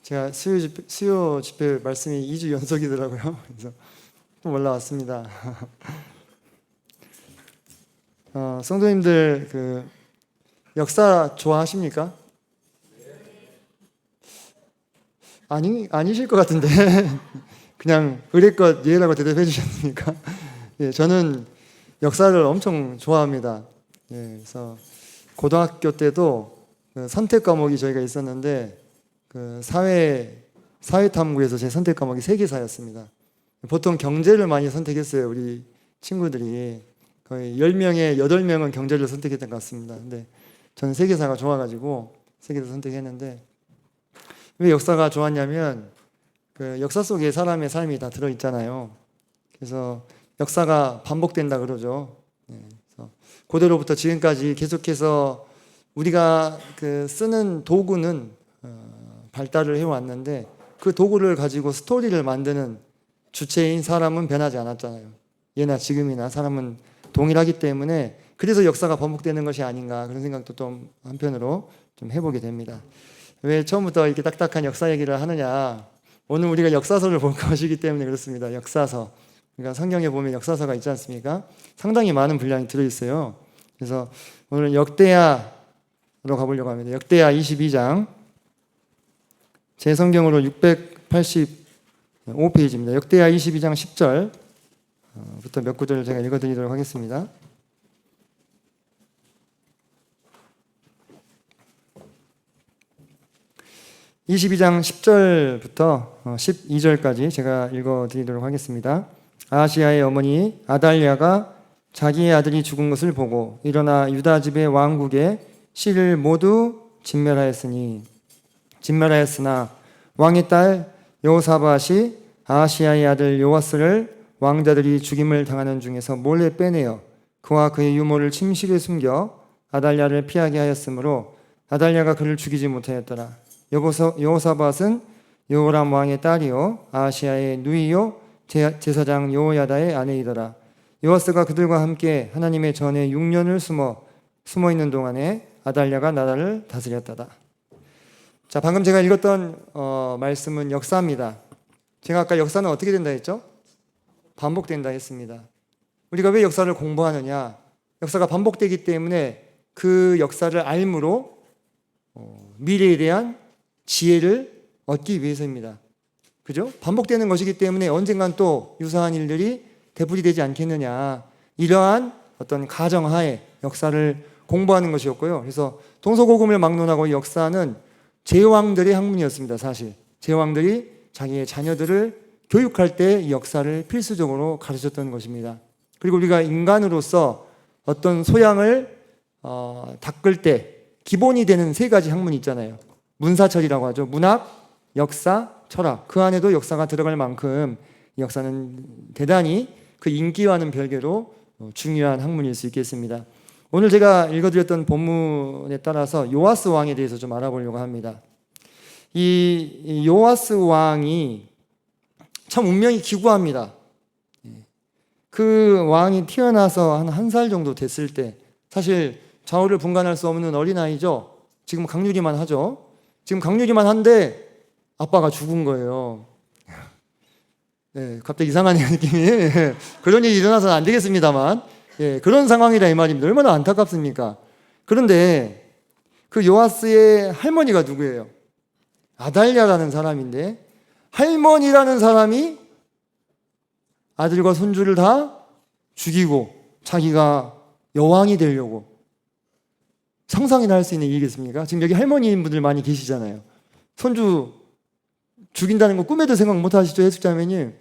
제가 수요 집회 말씀이 2주 연속이더라고요. 그래서 좀 올라왔습니다. 성도님들 그 역사 좋아하십니까? 아니실 것 같은데 그냥 의례껏 예라고 대답해 주셨습니까? 예, 저는 역사를 엄청 좋아합니다. 예, 그래서 고등학교 때도 그 선택 과목이 저희가 있었는데 그 사회탐구에서 제 선택 과목이 세계사였습니다. 보통 경제를 많이 선택했어요. 우리 친구들이 거의 10명에 8명은 경제를 선택했던 것 같습니다. 근데 저는 세계사가 좋아가지고 세계사 선택했는데 왜 역사가 좋았냐면 그 역사 속에 사람의 삶이 다 들어있잖아요. 그래서 역사가 반복된다 그러죠. 그래서 고대로부터 지금까지 계속해서 우리가 그 쓰는 도구는 발달을 해왔는데 그 도구를 가지고 스토리를 만드는 주체인 사람은 변하지 않았잖아요. 예나 지금이나 사람은 동일하기 때문에 그래서 역사가 반복되는 것이 아닌가 그런 생각도 좀 한편으로 좀 해보게 됩니다. 왜 처음부터 이렇게 딱딱한 역사 얘기를 하느냐? 오늘 우리가 역사서를 볼 것이기 때문에 그렇습니다. 역사서. 그러니까 성경에 보면 역사서가 있지 않습니까? 상당히 많은 분량이 들어있어요. 그래서 오늘 역대하로 가보려고 합니다. 역대하 22장. 제 성경으로 685페이지입니다. 역대하 22장 10절부터 몇 구절을 제가 읽어드리도록 하겠습니다. (22장) 10절부터 12절까지 제가 읽어드리도록 하겠습니다. 아하시야의 어머니 아달랴가 자기의 아들이 죽은 것을 보고 일어나 유다 집의 왕국에 씨를 모두 진멸하였으나 왕의 딸 여호사밧이 아하시야의 아들 요아스를 왕자들이 죽임을 당하는 중에서 몰래 빼내어 그와 그의 유모를 침실에 숨겨 아달랴를 피하게 하였으므로 아달랴가 그를 죽이지 못하였더라. 여호사밧은 여호람 왕의 딸이요 아하시야의 누이요 제사장 여호야다의 아내이더라. 요아스가 그들과 함께 하나님의 전에 6년을 숨어 있는 동안에 아달랴가 나라를 다스렸다다. 자, 방금 제가 읽었던 말씀은 역사입니다. 제가 아까 역사는 어떻게 된다 했죠? 반복된다 했습니다. 우리가 왜 역사를 공부하느냐? 역사가 반복되기 때문에 그 역사를 알므로 미래에 대한 지혜를 얻기 위해서입니다. 그죠? 반복되는 것이기 때문에 언젠간 또 유사한 일들이 되풀이되지 않겠느냐. 이러한 어떤 가정하에 역사를 공부하는 것이었고요. 그래서 동서고금을 막론하고 역사는 제왕들의 학문이었습니다. 사실 제왕들이 자기의 자녀들을 교육할 때 이 역사를 필수적으로 가르쳤던 것입니다. 그리고 우리가 인간으로서 어떤 소양을 닦을 때 기본이 되는 3가지 학문이 있잖아요. 문사철이라고 하죠. 문학, 역사, 철학. 그 안에도 역사가 들어갈 만큼 이 역사는 대단히 그 인기와는 별개로 중요한 학문일 수 있겠습니다. 오늘 제가 읽어드렸던 본문에 따라서 요아스 왕에 대해서 좀 알아보려고 합니다. 이 요아스 왕이 참 운명이 기구합니다. 그 왕이 태어나서 한 살 정도 됐을 때 사실 좌우를 분간할 수 없는 어린아이죠. 지금 강률이만 하죠. 지금 강률이만 한데 아빠가 죽은 거예요. 네, 갑자기 이상하네요, 느낌이. 그런 일이 일어나서는 안 되겠습니다만 그런 상황이라 이 말입니다. 얼마나 안타깝습니까? 그런데 그 요아스의 할머니가 누구예요? 아달랴라는 사람인데 할머니라는 사람이 아들과 손주를 다 죽이고 자기가 여왕이 되려고 상상이나 할 수 있는 일이겠습니까? 지금 여기 할머니인 분들 많이 계시잖아요. 손주 죽인다는 거 꿈에도 생각 못 하시죠, 해숙자매님?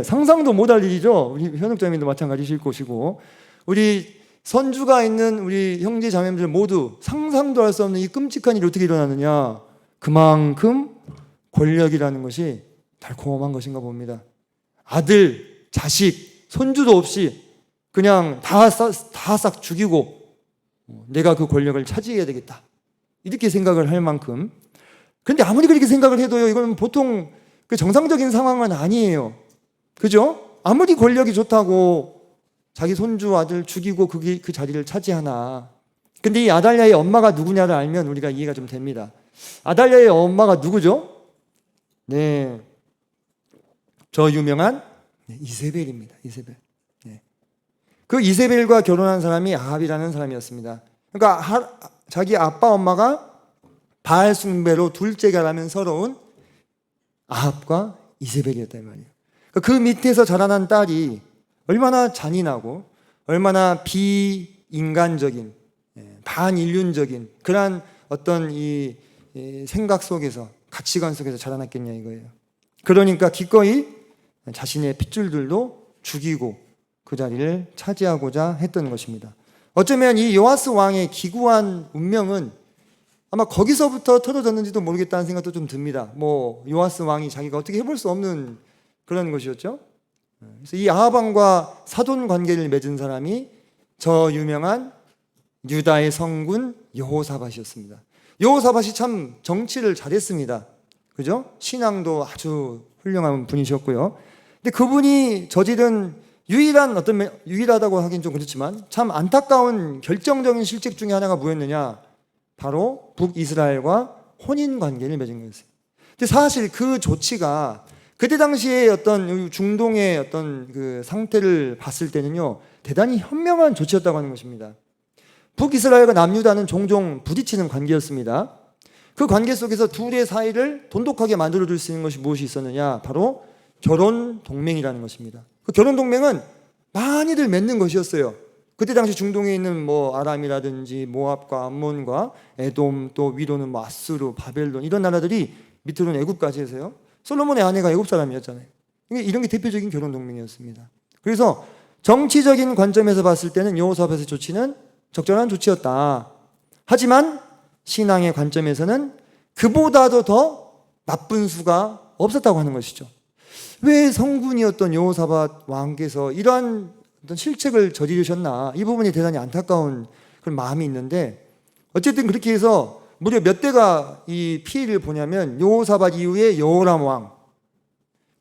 상상도 못 할 일이죠. 우리 현욱자매님도 마찬가지실 것이고 우리 선주가 있는 우리 형제 자매들 모두 상상도 할 수 없는 이 끔찍한 일이 어떻게 일어나느냐. 그만큼 권력이라는 것이 달콤한 것인가 봅니다. 아들, 자식, 손주도 없이 그냥 다 싹 죽이고 내가 그 권력을 차지해야 되겠다. 이렇게 생각을 할 만큼. 그런데 아무리 그렇게 생각을 해도요, 이건 보통 그 정상적인 상황은 아니에요. 그죠? 아무리 권력이 좋다고 자기 손주 아들 죽이고 그 자리를 차지하나. 근데 이 아달랴의 엄마가 누구냐를 알면 우리가 이해가 좀 됩니다. 아달랴의 엄마가 누구죠? 네, 저 유명한 이세벨입니다. 이세벨. 네. 그 이세벨과 결혼한 사람이 아합이라는 사람이었습니다. 그러니까 자기 아빠 엄마가 바알 숭배로 둘째가 라면 서러운 아합과 이세벨이었단 말이에요. 그 밑에서 자라난 딸이 얼마나 잔인하고 얼마나 비인간적인, 반인륜적인 그러한 어떤 이 생각 속에서, 가치관 속에서 자라났겠냐 이거예요. 그러니까 기꺼이 자신의 핏줄들도 죽이고 그 자리를 차지하고자 했던 것입니다. 어쩌면 이 요아스 왕의 기구한 운명은 아마 거기서부터 틀어졌는지도 모르겠다는 생각도 좀 듭니다. 요아스 왕이 자기가 어떻게 해볼 수 없는 그런 것이었죠. 그래서 이 아합 왕과 사돈 관계를 맺은 사람이 저 유명한 유다의 성군 여호사밧이었습니다. 여호사밧이 참 정치를 잘했습니다. 그죠? 신앙도 아주 훌륭한 분이셨고요. 근데 그분이 저지른 유일하다고 하긴 좀 그렇지만 참 안타까운 결정적인 실책 중에 하나가 뭐였느냐? 바로 북이스라엘과 혼인 관계를 맺은 거였어요. 근데 사실 그 조치가 그때 당시에 어떤 중동의 어떤 그 상태를 봤을 때는요, 대단히 현명한 조치였다고 하는 것입니다. 북이스라엘과 남유다는 종종 부딪히는 관계였습니다. 그 관계 속에서 둘의 사이를 돈독하게 만들어줄 수 있는 것이 무엇이 있었느냐? 바로 결혼 동맹이라는 것입니다. 그 결혼 동맹은 많이들 맺는 것이었어요. 그때 당시 중동에 있는 아람이라든지 모압과 암몬과 에돔, 또 위로는 아수르, 바벨론 이런 나라들이, 밑으로는 애굽까지 해서요. 솔로몬의 아내가 애굽 사람이었잖아요. 이런 게 대표적인 결혼 동맹이었습니다. 그래서 정치적인 관점에서 봤을 때는 여호사밧의 조치는 적절한 조치였다. 하지만 신앙의 관점에서는 그보다도 더 나쁜 수가 없었다고 하는 것이죠. 왜 성군이었던 여호사밧 왕께서 이러한 어떤 실책을 저지르셨나, 이 부분이 대단히 안타까운 그런 마음이 있는데, 어쨌든 그렇게 해서 무려 몇 대가 이 피해를 보냐면 여호사밧 이후에 여호람 왕,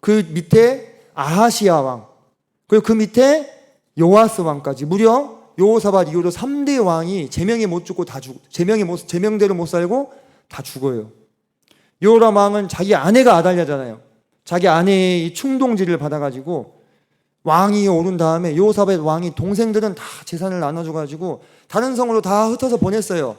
그 밑에 아하시야 왕, 그리고 그 밑에 요아스 왕까지 무려 여호사밧 이후로 3대 왕이 제명에 못 죽고 다 죽고, 제명대로 못 살고 다 죽어요. 여호람 왕은 자기 아내가 아달랴잖아요. 자기 아내의 이 충동질을 받아가지고 왕이 오른 다음에 여호사밧 왕이 동생들은 다 재산을 나눠줘가지고 다른 성으로 다 흩어서 보냈어요.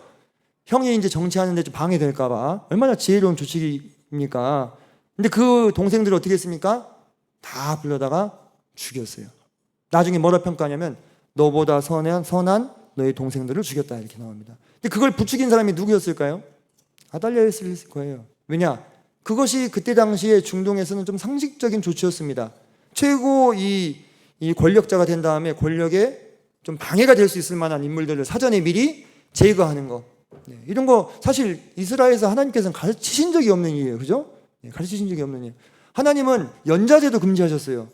형이 이제 정치하는데 좀 방해될까봐. 얼마나 지혜로운 조치입니까? 근데 그 동생들이 어떻게 했습니까? 다 불러다가 죽였어요. 나중에 뭐라 평가하냐면 너보다 선한 너의 동생들을 죽였다 이렇게 나옵니다. 근데 그걸 부추긴 사람이 누구였을까요? 아달랴였을 거예요. 왜냐? 그것이 그때 당시에 중동에서는 좀 상식적인 조치였습니다. 최고 이 권력자가 된 다음에 권력에 좀 방해가 될 수 있을 만한 인물들을 사전에 미리 제거하는 거. 이런 거 사실 이스라엘에서 하나님께서는 가르치신 적이 없는 일이에요. 그죠? 가르치신 적이 없는 일. 하나님은 연자제도 금지하셨어요.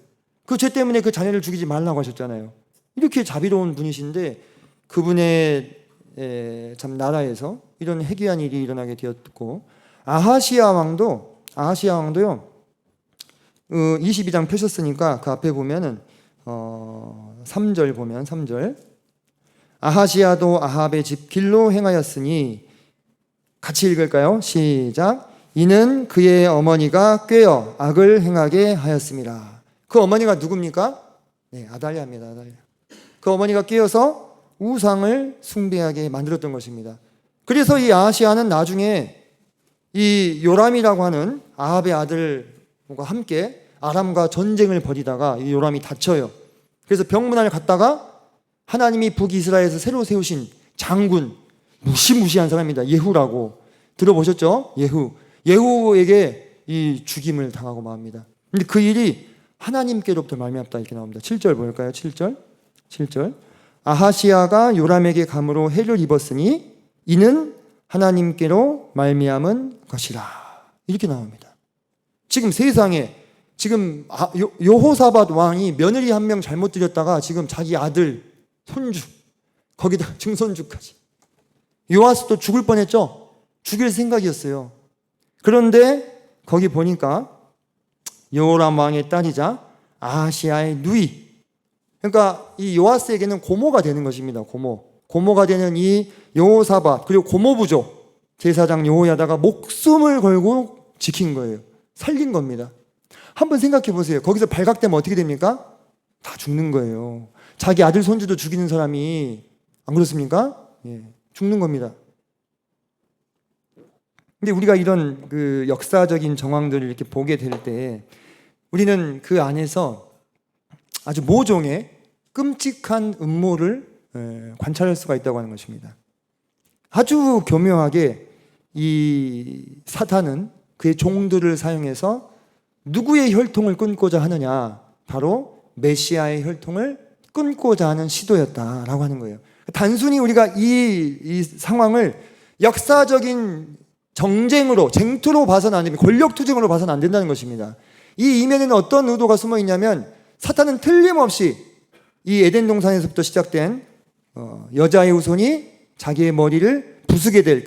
그 죄 때문에 그 자녀를 죽이지 말라고 하셨잖아요. 이렇게 자비로운 분이신데 그분의 참 나라에서 이런 해괴한 일이 일어나게 되었고, 아하시야 왕도요. 22장 펴셨으니까 그 앞에 보면은 3절 보면 3절, 아하시야도 아합의 집 길로 행하였으니, 같이 읽을까요? 시작. 이는 그의 어머니가 꾀어 악을 행하게 하였습니다. 그 어머니가 누굽니까? 아달랴입니다. 아달랴. 그 어머니가 꾀어서 우상을 숭배하게 만들었던 것입니다. 그래서 이 아하시야는 나중에 이 요람이라고 하는 아합의 아들과 함께 아람과 전쟁을 벌이다가 이 요람이 다쳐요. 그래서 병문안을 갔다가 하나님이 북이스라엘에서 새로 세우신 장군, 무시무시한 사람입니다. 예후라고 들어보셨죠? 예후에게 이 죽임을 당하고 맙니다. 근데 그 일이 하나님께로부터 말미암다 이렇게 나옵니다. 7절 볼까요? 7절. 아하시야가 요람에게 감으로 해를 입었으니 이는 하나님께로 말미암은 것이라 이렇게 나옵니다. 지금 세상에 여호사밧 왕이 며느리 한 명 잘못 들였다가 지금 자기 아들, 손주, 거기다 증손주까지, 요아스도 죽을 뻔했죠. 죽일 생각이었어요. 그런데 거기 보니까 여호람 왕의 딸이자 아하시야의 누이, 그러니까 이 요아스에게는 고모가 되는 것입니다. 고모가 되는 이 여호사밧, 그리고 고모부족 제사장 여호야다가 목숨을 걸고 지킨 거예요. 살린 겁니다. 한번 생각해 보세요. 거기서 발각되면 어떻게 됩니까? 다 죽는 거예요. 자기 아들 손주도 죽이는 사람이 안 그렇습니까? 예, 죽는 겁니다. 근데 우리가 이런 그 역사적인 정황들을 이렇게 보게 될 때 우리는 그 안에서 아주 모종의 끔찍한 음모를 관찰할 수가 있다고 하는 것입니다. 아주 교묘하게 이 사탄은 그의 종들을 사용해서 누구의 혈통을 끊고자 하느냐? 바로 메시아의 혈통을 끊고자 하는 시도였다라고 하는 거예요. 단순히 우리가 이 상황을 역사적인 정쟁으로, 쟁투로 봐서는 안 됩니다. 권력투쟁으로 봐서는 안 된다는 것입니다. 이 이면에는 어떤 의도가 숨어 있냐면 사탄은 틀림없이 이 에덴 동산에서부터 시작된 여자의 후손이 자기의 머리를 부수게 될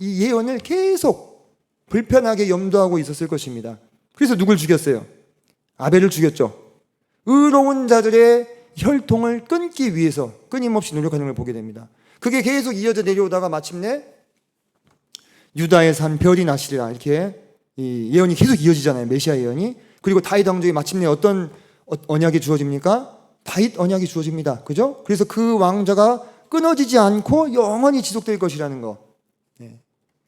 이 예언을 계속 불편하게 염두하고 있었을 것입니다. 그래서 누굴 죽였어요? 아벨을 죽였죠. 의로운 자들의 혈통을 끊기 위해서 끊임없이 노력하는 걸 보게 됩니다. 그게 계속 이어져 내려오다가 마침내 유다의 산 별이 나시리라 이렇게 이 예언이 계속 이어지잖아요. 메시아 예언이. 그리고 다윗 왕조에 마침내 어떤 언약이 주어집니까? 다윗 언약이 주어집니다. 그죠? 그래서 그 왕자가 끊어지지 않고 영원히 지속될 것이라는 거.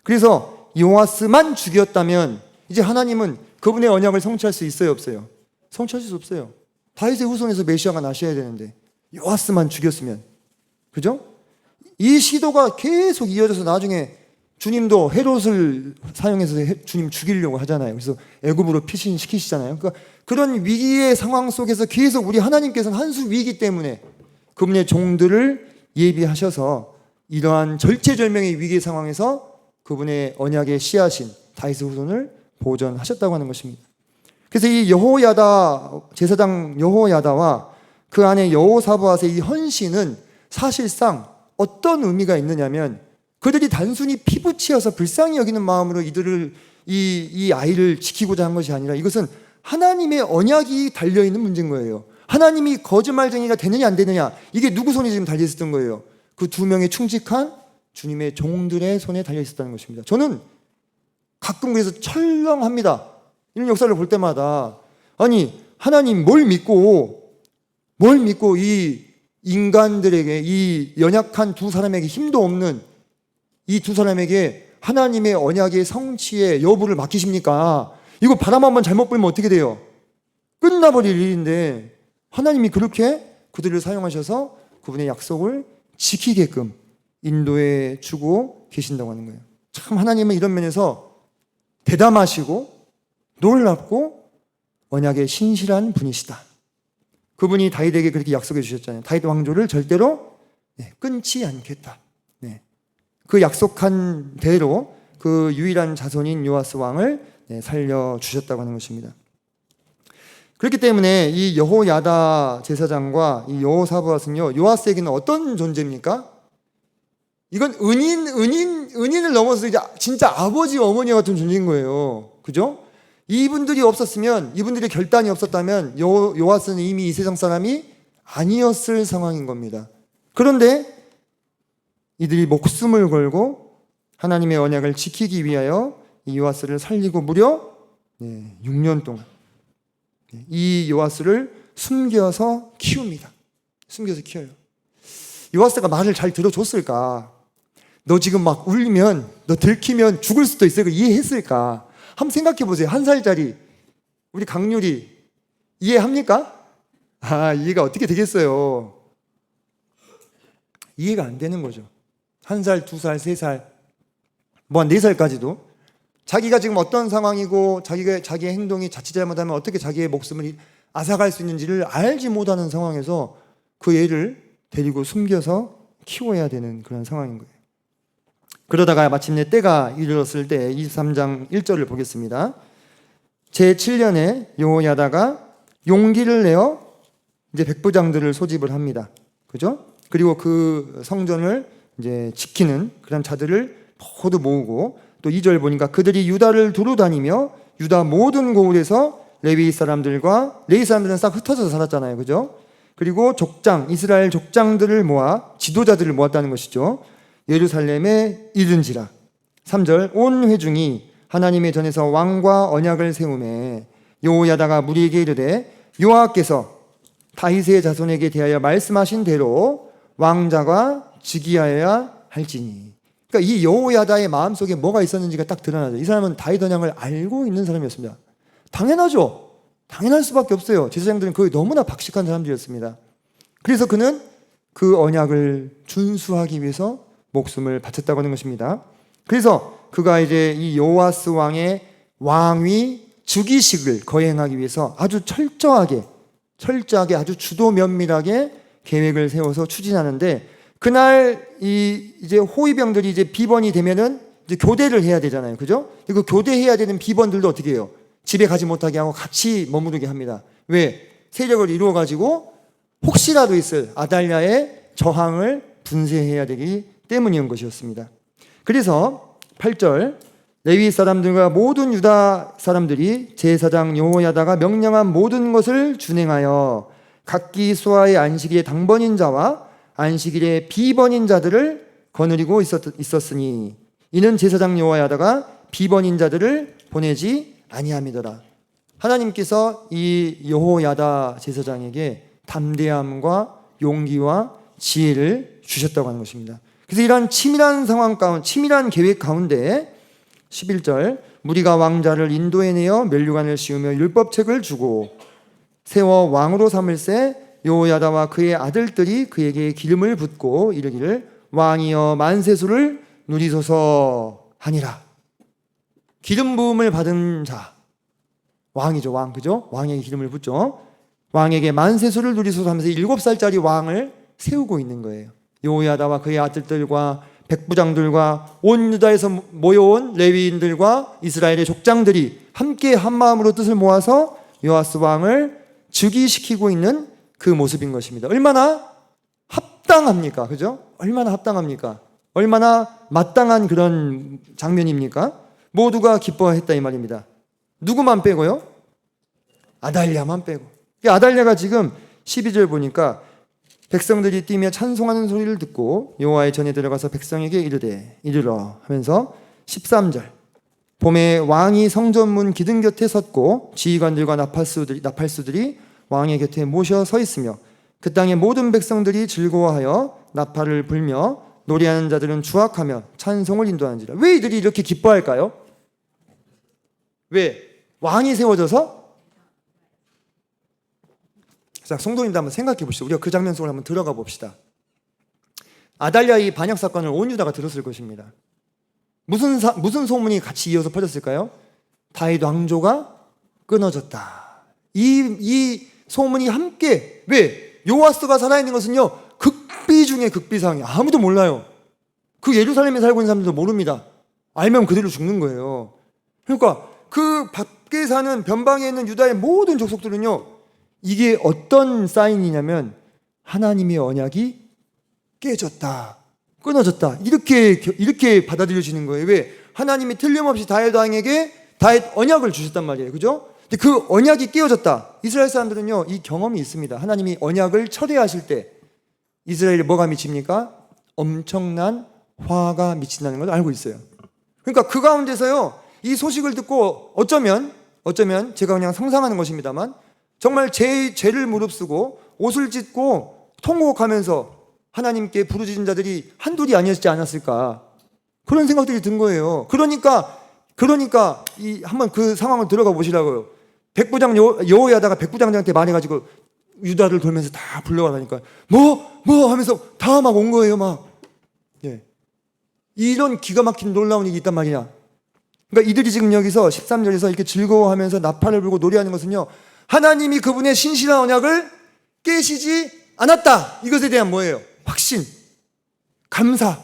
그래서 요아스만 죽였다면 이제 하나님은 그분의 언약을 성취할 수 있어요, 없어요? 성취할 수 없어요. 다윗의 후손에서 메시아가 나셔야 되는데 요아스만 죽였으면, 그죠? 이 시도가 계속 이어져서 나중에 주님도 헤롯을 사용해서 주님 죽이려고 하잖아요. 그래서 애굽으로 피신시키시잖아요. 그러니까 그런 위기의 상황 속에서 계속 우리 하나님께서는 한 수 위기 때문에 그분의 종들을 예비하셔서 이러한 절체절명의 위기 상황에서 그분의 언약의 씨앗인 다윗의 후손을 보존하셨다고 하는 것입니다. 그래서 이 여호야다 제사장 여호야다와 그 안에 여호사밧의 이 헌신은 사실상 어떤 의미가 있느냐면 그들이 단순히 피부치여서 불쌍히 여기는 마음으로 이 아이를 지키고자 한 것이 아니라 이것은 하나님의 언약이 달려있는 문제인 거예요. 하나님이 거짓말쟁이가 되느냐 안 되느냐 이게 누구 손에 지금 달려있었던 거예요? 그 두 명의 충직한 주님의 종들의 손에 달려있었다는 것입니다. 저는 가끔 그래서 철렁합니다. 이런 역사를 볼 때마다 아니 하나님 뭘 믿고 이 인간들에게 이 연약한 두 사람에게 힘도 없는 이 두 사람에게 하나님의 언약의 성취의 여부를 맡기십니까? 이거 바람 한번 잘못 불면 어떻게 돼요? 끝나버릴 일인데 하나님이 그렇게 그들을 사용하셔서 그분의 약속을 지키게끔 인도해 주고 계신다고 하는 거예요. 참 하나님은 이런 면에서 대담하시고 놀랍고 언약의 신실한 분이시다. 그분이 다윗에게 그렇게 약속해 주셨잖아요. 다윗 왕조를 절대로 끊지 않겠다. 그 약속한 대로 그 유일한 자손인 요아스 왕을 살려주셨다고 하는 것입니다. 그렇기 때문에 이 여호야다 제사장과 이 여호사밧은요, 요아스에게는 어떤 존재입니까? 이건 은인을 넘어서 이제 진짜 아버지, 어머니 같은 존재인 거예요. 그죠? 이분들이 없었으면, 이분들의 결단이 없었다면 요아스는 이미 이 세상 사람이 아니었을 상황인 겁니다. 그런데 이들이 목숨을 걸고 하나님의 언약을 지키기 위하여 이 요아스를 살리고 무려 6년 동안 이 요아스를 숨겨서 키웁니다. 숨겨서 키워요. 요아스가 말을 잘 들어줬을까? 너 지금 막 울면, 너 들키면 죽을 수도 있어요. 이해했을까? 한번 생각해 보세요. 1살짜리 우리 강률이 이해합니까? 이해가 어떻게 되겠어요? 이해가 안 되는 거죠. 1살, 2살, 3살, 뭐 한 4살까지도 자기가 지금 어떤 상황이고 자기의 행동이 자칫 잘못하면 어떻게 자기의 목숨을 앗아갈 수 있는지를 알지 못하는 상황에서 그 애를 데리고 숨겨서 키워야 되는 그런 상황인 거예요. 그러다가 마침내 때가 이르렀을 때 23장 1절을 보겠습니다. 제7년에 여호야다가 용기를 내어 이제 백부장들을 소집을 합니다. 그죠? 그리고 그 성전을 이제 지키는 그런 자들을 모두 모으고 또 2절 보니까 그들이 유다를 두루 다니며 유다 모든 고을에서 레위 사람들은 싹 흩어져서 살았잖아요. 그죠? 그리고 이스라엘 족장들을 모아 지도자들을 모았다는 것이죠. 예루살렘에 이른지라. 3절 온 회중이 하나님의 전에서 왕과 언약을 세우매 여호야다가 무리에게 이르되 여호와께서 다윗의 자손에게 대하여 말씀하신 대로 왕자가 즉위하여야 할지니. 그러니까 이 여호야다의 마음속에 뭐가 있었는지가 딱 드러나죠. 이 사람은 다윗 언약을 알고 있는 사람이었습니다. 당연하죠. 당연할 수밖에 없어요. 제사장들은 거의 너무나 박식한 사람들이었습니다. 그래서 그는 그 언약을 준수하기 위해서 목숨을 바쳤다고 하는 것입니다. 그래서 그가 이제 이 요아스 왕의 왕위 즉위식을 거행하기 위해서 아주 철저하게 아주 주도 면밀하게 계획을 세워서 추진하는데, 그날 이제 호위병들이 이제 비번이 되면은 이제 교대를 해야 되잖아요. 그죠? 이거 교대해야 되는 비번들도 어떻게 해요? 집에 가지 못하게 하고 같이 머무르게 합니다. 왜? 세력을 이루어 가지고 혹시라도 있을 아달랴의 저항을 분쇄해야 되기 때문인 것이었습니다. 그래서 8절, 레위 사람들과 모든 유다 사람들이 제사장 여호야다가 명령한 모든 것을 준행하여 각기 수하의 안식일의 당번인 자와 안식일의 비번인 자들을 거느리고 있었으니 이는 제사장 여호야다가 비번인 자들을 보내지 아니함이더라. 하나님께서 이 여호야다 제사장에게 담대함과 용기와 지혜를 주셨다고 하는 것입니다. 그래서 이러한 치밀한 상황 가운데, 치밀한 계획 가운데 11절, 무리가 왕자를 인도해내어 면류관을 씌우며 율법책을 주고 세워 왕으로 삼을새 여호야다와 그의 아들들이 그에게 기름을 붓고 이르기를 왕이여 만세수를 누리소서 하니라. 기름 부음을 받은 자, 왕이죠, 왕. 그죠? 왕에게 기름을 붓죠. 왕에게 만세수를 누리소서 하면서 7살짜리 왕을 세우고 있는 거예요. 여호야다와 그의 아들들과 백부장들과 온 유다에서 모여온 레위인들과 이스라엘의 족장들이 함께 한 마음으로 뜻을 모아서 요아스 왕을 즉위시키고 있는 그 모습인 것입니다. 얼마나 합당합니까? 그죠? 얼마나 합당합니까? 얼마나 마땅한 그런 장면입니까? 모두가 기뻐했다 이 말입니다. 누구만 빼고요? 아달랴만 빼고. 아달랴가 지금 12절 보니까 백성들이 뛰며 찬송하는 소리를 듣고 여호와의 전에 들어가서 백성에게 이르되 이르러 하면서 13절, 봄에 왕이 성전문 기둥 곁에 섰고 지휘관들과 나팔수들이 왕의 곁에 모셔 서 있으며 그 땅의 모든 백성들이 즐거워하여 나팔을 불며 노래하는 자들은 주악하며 찬송을 인도하는지라. 왜 이들이 이렇게 기뻐할까요? 왜? 왕이 세워져서? 자, 성도님들 한번 생각해 보시죠. 우리가 그 장면 속으로 한번 들어가 봅시다. 아달랴의 반역 사건을 온 유다가 들었을 것입니다. 무슨 소문이 같이 이어서 퍼졌을까요? 다윗 왕조가 끊어졌다. 이 소문이 함께, 왜? 요아스가 살아있는 것은요, 극비 중에 극비 상황이에요. 아무도 몰라요. 그 예루살렘에 살고 있는 사람들도 모릅니다. 알면 그대로 죽는 거예요. 그러니까 그 밖에 사는 변방에 있는 유다의 모든 족속들은요, 이게 어떤 사인이냐면 하나님의 언약이 깨졌다, 끊어졌다, 이렇게 받아들여지는 거예요. 왜? 하나님이 틀림없이 다윗 왕에게 다윗 언약을 주셨단 말이에요. 그죠? 근데 그 언약이 깨어졌다. 이스라엘 사람들은요, 이 경험이 있습니다. 하나님이 언약을 철회하실 때 이스라엘에 뭐가 미칩니까? 엄청난 화가 미친다는 걸 알고 있어요. 그러니까 그 가운데서요, 이 소식을 듣고 어쩌면 제가 그냥 상상하는 것입니다만 정말 죄를 무릅쓰고 옷을 찢고 통곡하면서 하나님께 부르짖은 자들이 한둘이 아니었지 않았을까, 그런 생각들이 든 거예요. 그러니까 한번 그 상황을 들어가 보시라고요. 백부장 여호야다가 백부장한테 말해가지고 유다를 돌면서 다 불러가니까 뭐 하면서 다 막 온 거예요. 막 이런 기가 막힌 놀라운 일이 있단 말이야. 그러니까 이들이 지금 여기서 13절에서 이렇게 즐거워하면서 나팔을 불고 노래하는 것은요, 하나님이 그분의 신실한 언약을 깨시지 않았다, 이것에 대한 뭐예요? 확신, 감사,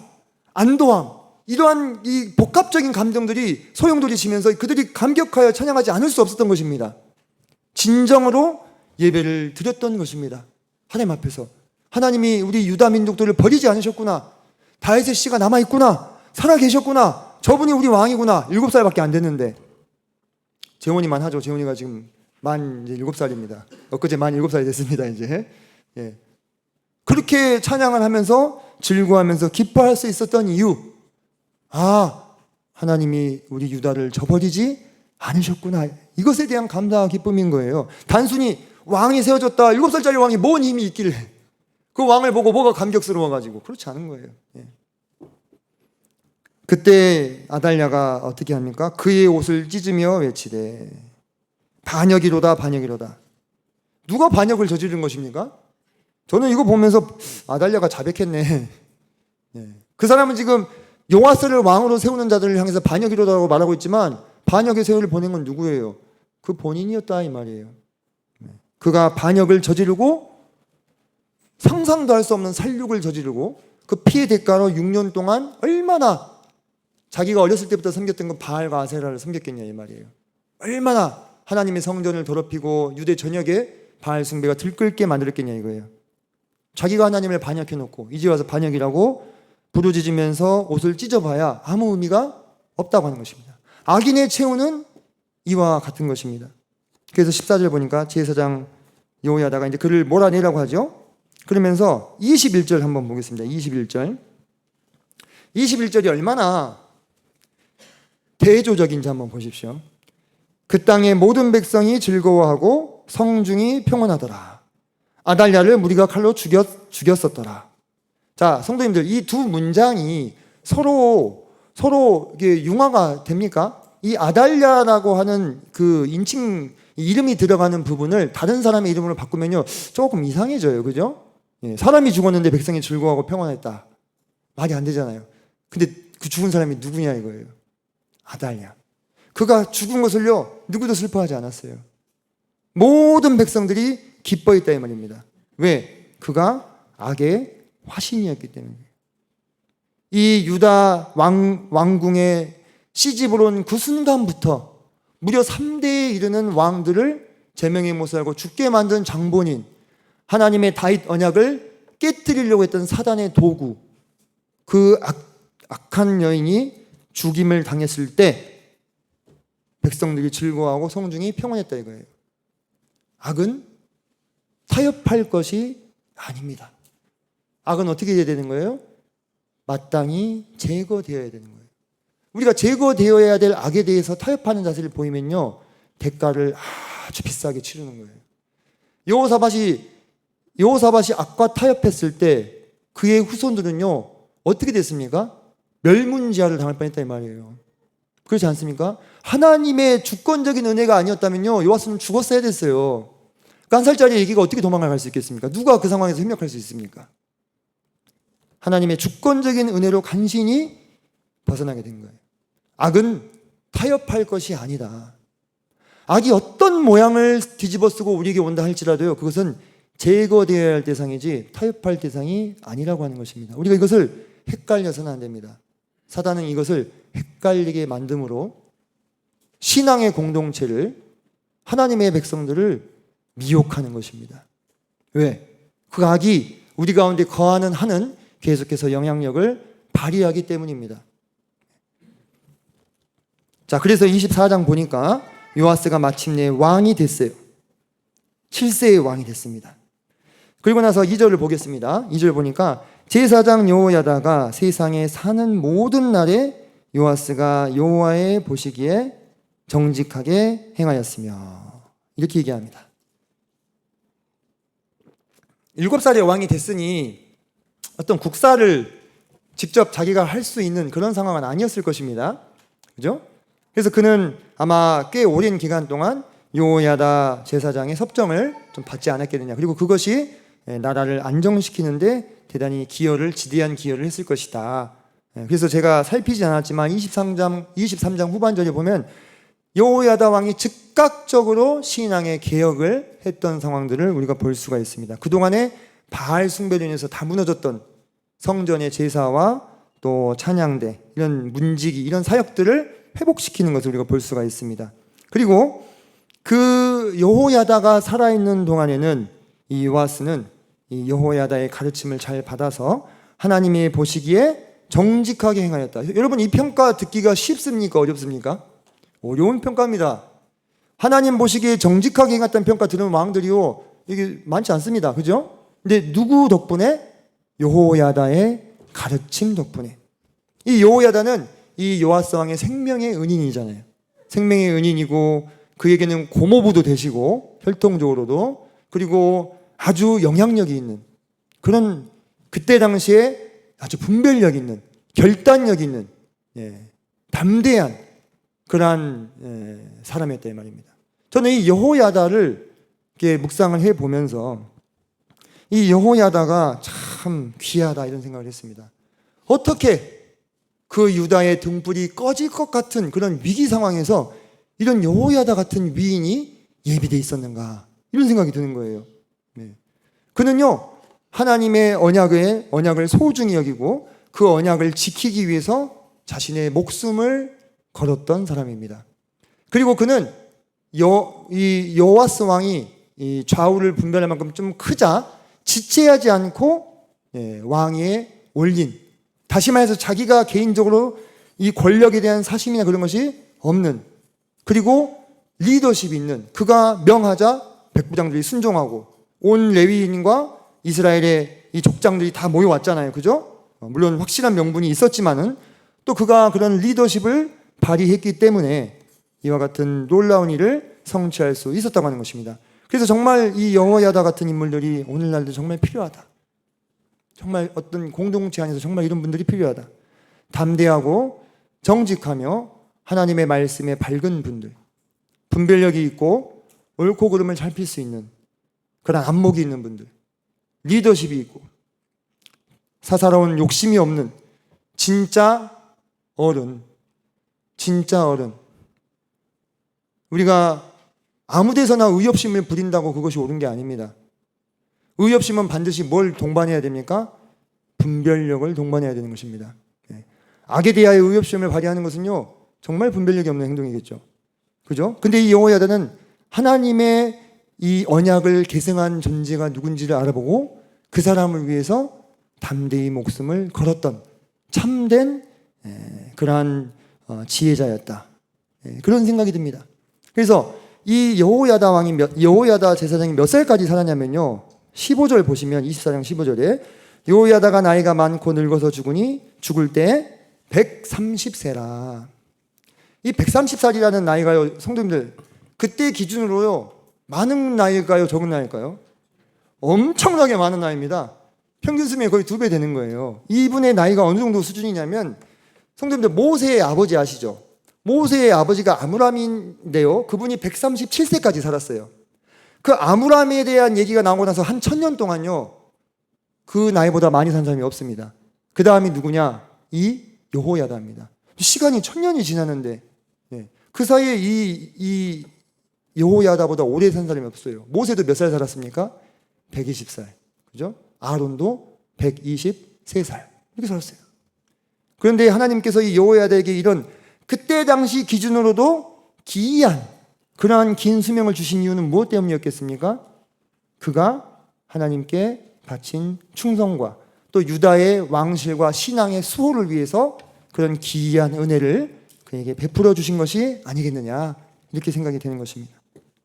안도함, 이러한 이 복합적인 감정들이 소용돌이치면서 그들이 감격하여 찬양하지 않을 수 없었던 것입니다. 진정으로 예배를 드렸던 것입니다. 하나님 앞에서 하나님이 우리 유다 민족들을 버리지 않으셨구나, 다윗의 씨가 남아있구나, 살아계셨구나, 저분이 우리 왕이구나. 7살밖에 안 됐는데, 재원이만 하죠. 재원이가 지금 만 7살입니다. 엊그제 만 7살이 됐습니다. 이제 그렇게 찬양을 하면서 즐거워하면서 기뻐할 수 있었던 이유, 하나님이 우리 유다를 저버리지 않으셨구나. 이것에 대한 감사와 기쁨인 거예요. 단순히 왕이 세워졌다. 7살짜리 왕이 뭔 힘이 있길래 그 왕을 보고 뭐가 감격스러워가지고. 그렇지 않은 거예요. 예. 그때 아달랴가 어떻게 합니까? 그의 옷을 찢으며 외치되 반역이로다 반역이로다. 누가 반역을 저지른 것입니까? 저는 이거 보면서 아달랴가 자백했네. 예. 그 사람은 지금 요아스를 왕으로 세우는 자들을 향해서 반역이로다고 말하고 있지만 반역의 세월을 보낸 건 누구예요? 그 본인이었다 이 말이에요. 그가 반역을 저지르고 상상도 할 수 없는 살육을 저지르고 그 피해 대가로 6년 동안 얼마나 자기가 어렸을 때부터 섬겼던 그 바알과 아세라를 섬겼겠냐 이 말이에요. 얼마나 하나님의 성전을 더럽히고 유대 전역에 바알 숭배가 들끓게 만들었겠냐 이거예요. 자기가 하나님을 반역해놓고 이제 와서 반역이라고 부르짖으면서 옷을 찢어봐야 아무 의미가 없다고 하는 것입니다. 악인의 최후는 이와 같은 것입니다. 그래서 14절 보니까 제사장 여호야다가 이제 그를 몰아내라고 하죠. 그러면서 21절 한번 보겠습니다. 21절이 얼마나 대조적인지 한번 보십시오. 그 땅의 모든 백성이 즐거워하고 성중이 평온하더라. 아달랴를 무리가 칼로 죽였었더라. 자, 성도님들, 이 두 문장이 서로 이게 융화가 됩니까? 이 아달랴라고 하는 그 인칭 이름이 들어가는 부분을 다른 사람의 이름으로 바꾸면요 조금 이상해져요. 그죠? 예, 사람이 죽었는데 백성이 즐거워하고 평안했다. 말이 안 되잖아요. 근데 그 죽은 사람이 누구냐 이거예요. 아달랴. 그가 죽은 것을요 누구도 슬퍼하지 않았어요. 모든 백성들이 기뻐했다 이 말입니다. 왜? 그가 악의 화신이었기 때문에. 이 유다 왕궁의 시집으로 온 그 순간부터 무려 3대에 이르는 왕들을 제명에 못살고 죽게 만든 장본인, 하나님의 다윗 언약을 깨뜨리려고 했던 사단의 도구, 그 악한 여인이 죽임을 당했을 때 백성들이 즐거워하고 성중이 평온했다 이거예요. 악은 타협할 것이 아닙니다. 악은 어떻게 해야 되는 거예요? 마땅히 제거되어야 되는 거예요. 우리가 제거되어야 될 악에 대해서 타협하는 자세를 보이면요 대가를 아주 비싸게 치르는 거예요. 여호사밧이 악과 타협했을 때 그의 후손들은요 어떻게 됐습니까? 멸문지화를 당할 뻔했다 이 말이에요. 그렇지 않습니까? 하나님의 주권적인 은혜가 아니었다면요 요아스는 죽었어야 됐어요. 그 한 살짜리 애기가 어떻게 도망을 갈 수 있겠습니까? 누가 그 상황에서 협력할 수 있습니까? 하나님의 주권적인 은혜로 간신히 벗어나게 된 거예요. 악은 타협할 것이 아니다. 악이 어떤 모양을 뒤집어쓰고 우리에게 온다 할지라도요 그것은 제거되어야 할 대상이지 타협할 대상이 아니라고 하는 것입니다. 우리가 이것을 헷갈려서는 안 됩니다. 사단은 이것을 헷갈리게 만듦으로 신앙의 공동체를, 하나님의 백성들을 미혹하는 것입니다. 왜? 그 악이 우리 가운데 거하는 한은 계속해서 영향력을 발휘하기 때문입니다. 자, 그래서 24장 보니까 요아스가 마침내 왕이 됐어요. 7세의 왕이 됐습니다. 그리고 나서 2절을 보겠습니다. 2절 보니까 제사장 여호야다가 세상에 사는 모든 날에 요아스가 여호와의 보시기에 정직하게 행하였으며 이렇게 얘기합니다. 7살의 왕이 됐으니 어떤 국사를 직접 자기가 할 수 있는 그런 상황은 아니었을 것입니다. 그죠? 그래서 그는 아마 꽤 오랜 기간 동안 여호야다 제사장의 섭정을 좀 받지 않았겠느냐. 그리고 그것이 나라를 안정시키는데 대단히 지대한 기여를 했을 것이다. 그래서 제가 살피지 않았지만 23장 후반절에 보면 여호야다 왕이 즉각적으로 신앙의 개혁을 했던 상황들을 우리가 볼 수가 있습니다. 그동안에 바알 숭배로 인해서 다 무너졌던 성전의 제사와 또 찬양대, 이런 문지기, 이런 사역들을 회복시키는 것을 우리가 볼 수가 있습니다. 그리고 그 여호야다가 살아있는 동안에는 이 요아스는 이 여호야다의 가르침을 잘 받아서 하나님이 보시기에 정직하게 행하였다. 여러분, 이 평가 듣기가 쉽습니까? 어렵습니까? 어려운 평가입니다. 하나님 보시기에 정직하게 행했다는 평가 들은 왕들이요 이게 많지 않습니다. 그죠? 근데 누구 덕분에? 여호야다의 가르침 덕분에. 이 여호야다는 이 요아스 왕의 생명의 은인이잖아요. 생명의 은인이고 그에게는 고모부도 되시고 혈통적으로도, 그리고 아주 영향력이 있는 그런, 그때 당시에 아주 분별력 있는, 결단력 있는, 담대한 그러한 사람이었다 이 말입니다. 저는 이 여호야다를 이렇게 묵상을 해보면서 이 여호야다가 참 귀하다 이런 생각을 했습니다. 어떻게 그 유다의 등불이 꺼질 것 같은 그런 위기 상황에서 이런 여호야다 같은 위인이 예비되어 있었는가, 이런 생각이 드는 거예요. 그는요, 하나님의 언약을 소중히 여기고 그 언약을 지키기 위해서 자신의 목숨을 걸었던 사람입니다. 그리고 그는 이 요아스 왕이 이 좌우를 분별할 만큼 좀 크자 지체하지 않고 왕위에 올린, 다시 말해서 자기가 개인적으로 이 권력에 대한 사심이나 그런 것이 없는, 그리고 리더십이 있는, 그가 명하자 백부장들이 순종하고 온 레위인과 이스라엘의 이 족장들이 다 모여왔잖아요. 그죠? 물론 확실한 명분이 있었지만은 또 그가 그런 리더십을 발휘했기 때문에 이와 같은 놀라운 일을 성취할 수 있었다고 하는 것입니다. 그래서 정말 이 여호야다 같은 인물들이 오늘날도 정말 필요하다. 정말 어떤 공동체 안에서 정말 이런 분들이 필요하다. 담대하고 정직하며 하나님의 말씀에 밝은 분들, 분별력이 있고 옳고 그름을 잘 필 수 있는 그런 안목이 있는 분들, 리더십이 있고 사사로운 욕심이 없는 진짜 어른, 진짜 어른. 우리가 아무 데서나 의협심을 부린다고 그것이 옳은 게 아닙니다. 의협심은 반드시 뭘 동반해야 됩니까? 분별력을 동반해야 되는 것입니다. 악에 대하여 의협심을 발휘하는 것은요, 정말 분별력이 없는 행동이겠죠. 그죠? 근데 이 여호야다는 하나님의 이 언약을 계승한 존재가 누군지를 알아보고 그 사람을 위해서 담대히 목숨을 걸었던 참된 그러한 지혜자였다. 그런 생각이 듭니다. 그래서 이 여호야다 제사장이 몇 살까지 살았냐면요, 15절 보시면 24장 15절에 여호야다가 나이가 많고 늙어서 죽을 때 130세라. 이 130살이라는 나이가요, 성도님들, 그때 기준으로요, 많은 나이일까요, 적은 나이일까요? 엄청나게 많은 나이입니다. 평균 수명이 거의 2배 되는 거예요. 이분의 나이가 어느 정도 수준이냐면, 성도님들, 모세의 아버지 아시죠? 모세의 아버지가 아므람인데요, 그분이 137세까지 살았어요. 그 아므람에 대한 얘기가 나오고 나서 한 1000년 동안요, 그 나이보다 많이 산 사람이 없습니다. 그 다음이 누구냐? 이 여호야다입니다. 시간이 1000년이 지났는데 그 사이에 이 여호야다보다 오래 산 사람이 없어요. 모세도 몇 살 살았습니까? 120살. 그죠? 아론도 123살. 이렇게 살았어요. 그런데 하나님께서 이 여호야다에게 이런 그때 당시 기준으로도 기이한 그러한 긴 수명을 주신 이유는 무엇 때문이었겠습니까? 그가 하나님께 바친 충성과 또 유다의 왕실과 신앙의 수호를 위해서 그런 기이한 은혜를 그에게 베풀어 주신 것이 아니겠느냐, 이렇게 생각이 되는 것입니다.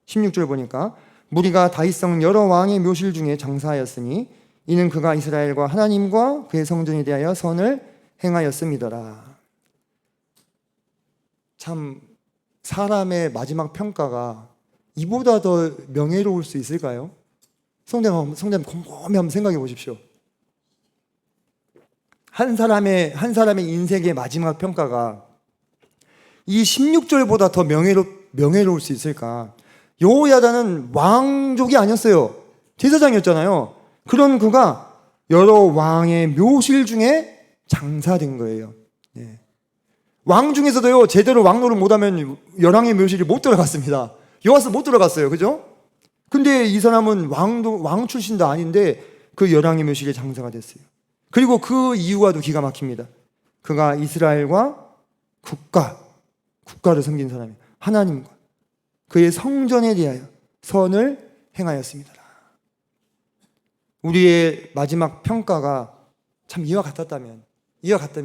16절 보니까 무리가 다윗성 여러 왕의 묘실 중에 장사하였으니 이는 그가 이스라엘과 하나님과 그의 성전에 대하여 선을 행하였음이더라. 참 사람의 마지막 평가가 이보다 더 명예로울 수 있을까요? 성도님 곰곰이 한번 생각해 보십시오. 한 사람의 인생의 마지막 평가가 이 16절보다 더 명예로울 수 있을까? 여호야다는 왕족이 아니었어요. 제사장이었잖아요. 그런 그가 여러 왕의 묘실 중에 장사된 거예요. 왕 중에서도요, 제대로 왕노를 못하면 열왕의 묘실이 못 들어갔습니다. 요아스 못 들어갔어요. 그죠? 근데 이 사람은 왕 출신도 아닌데 그 열왕의 묘실에 장사가 됐어요. 그리고 그 이유와도 기가 막힙니다. 그가 이스라엘과 국가를 섬긴 사람이에요. 하나님과 그의 성전에 대하여 선을 행하였습니다. 우리의 마지막 평가가 참 이와 같다면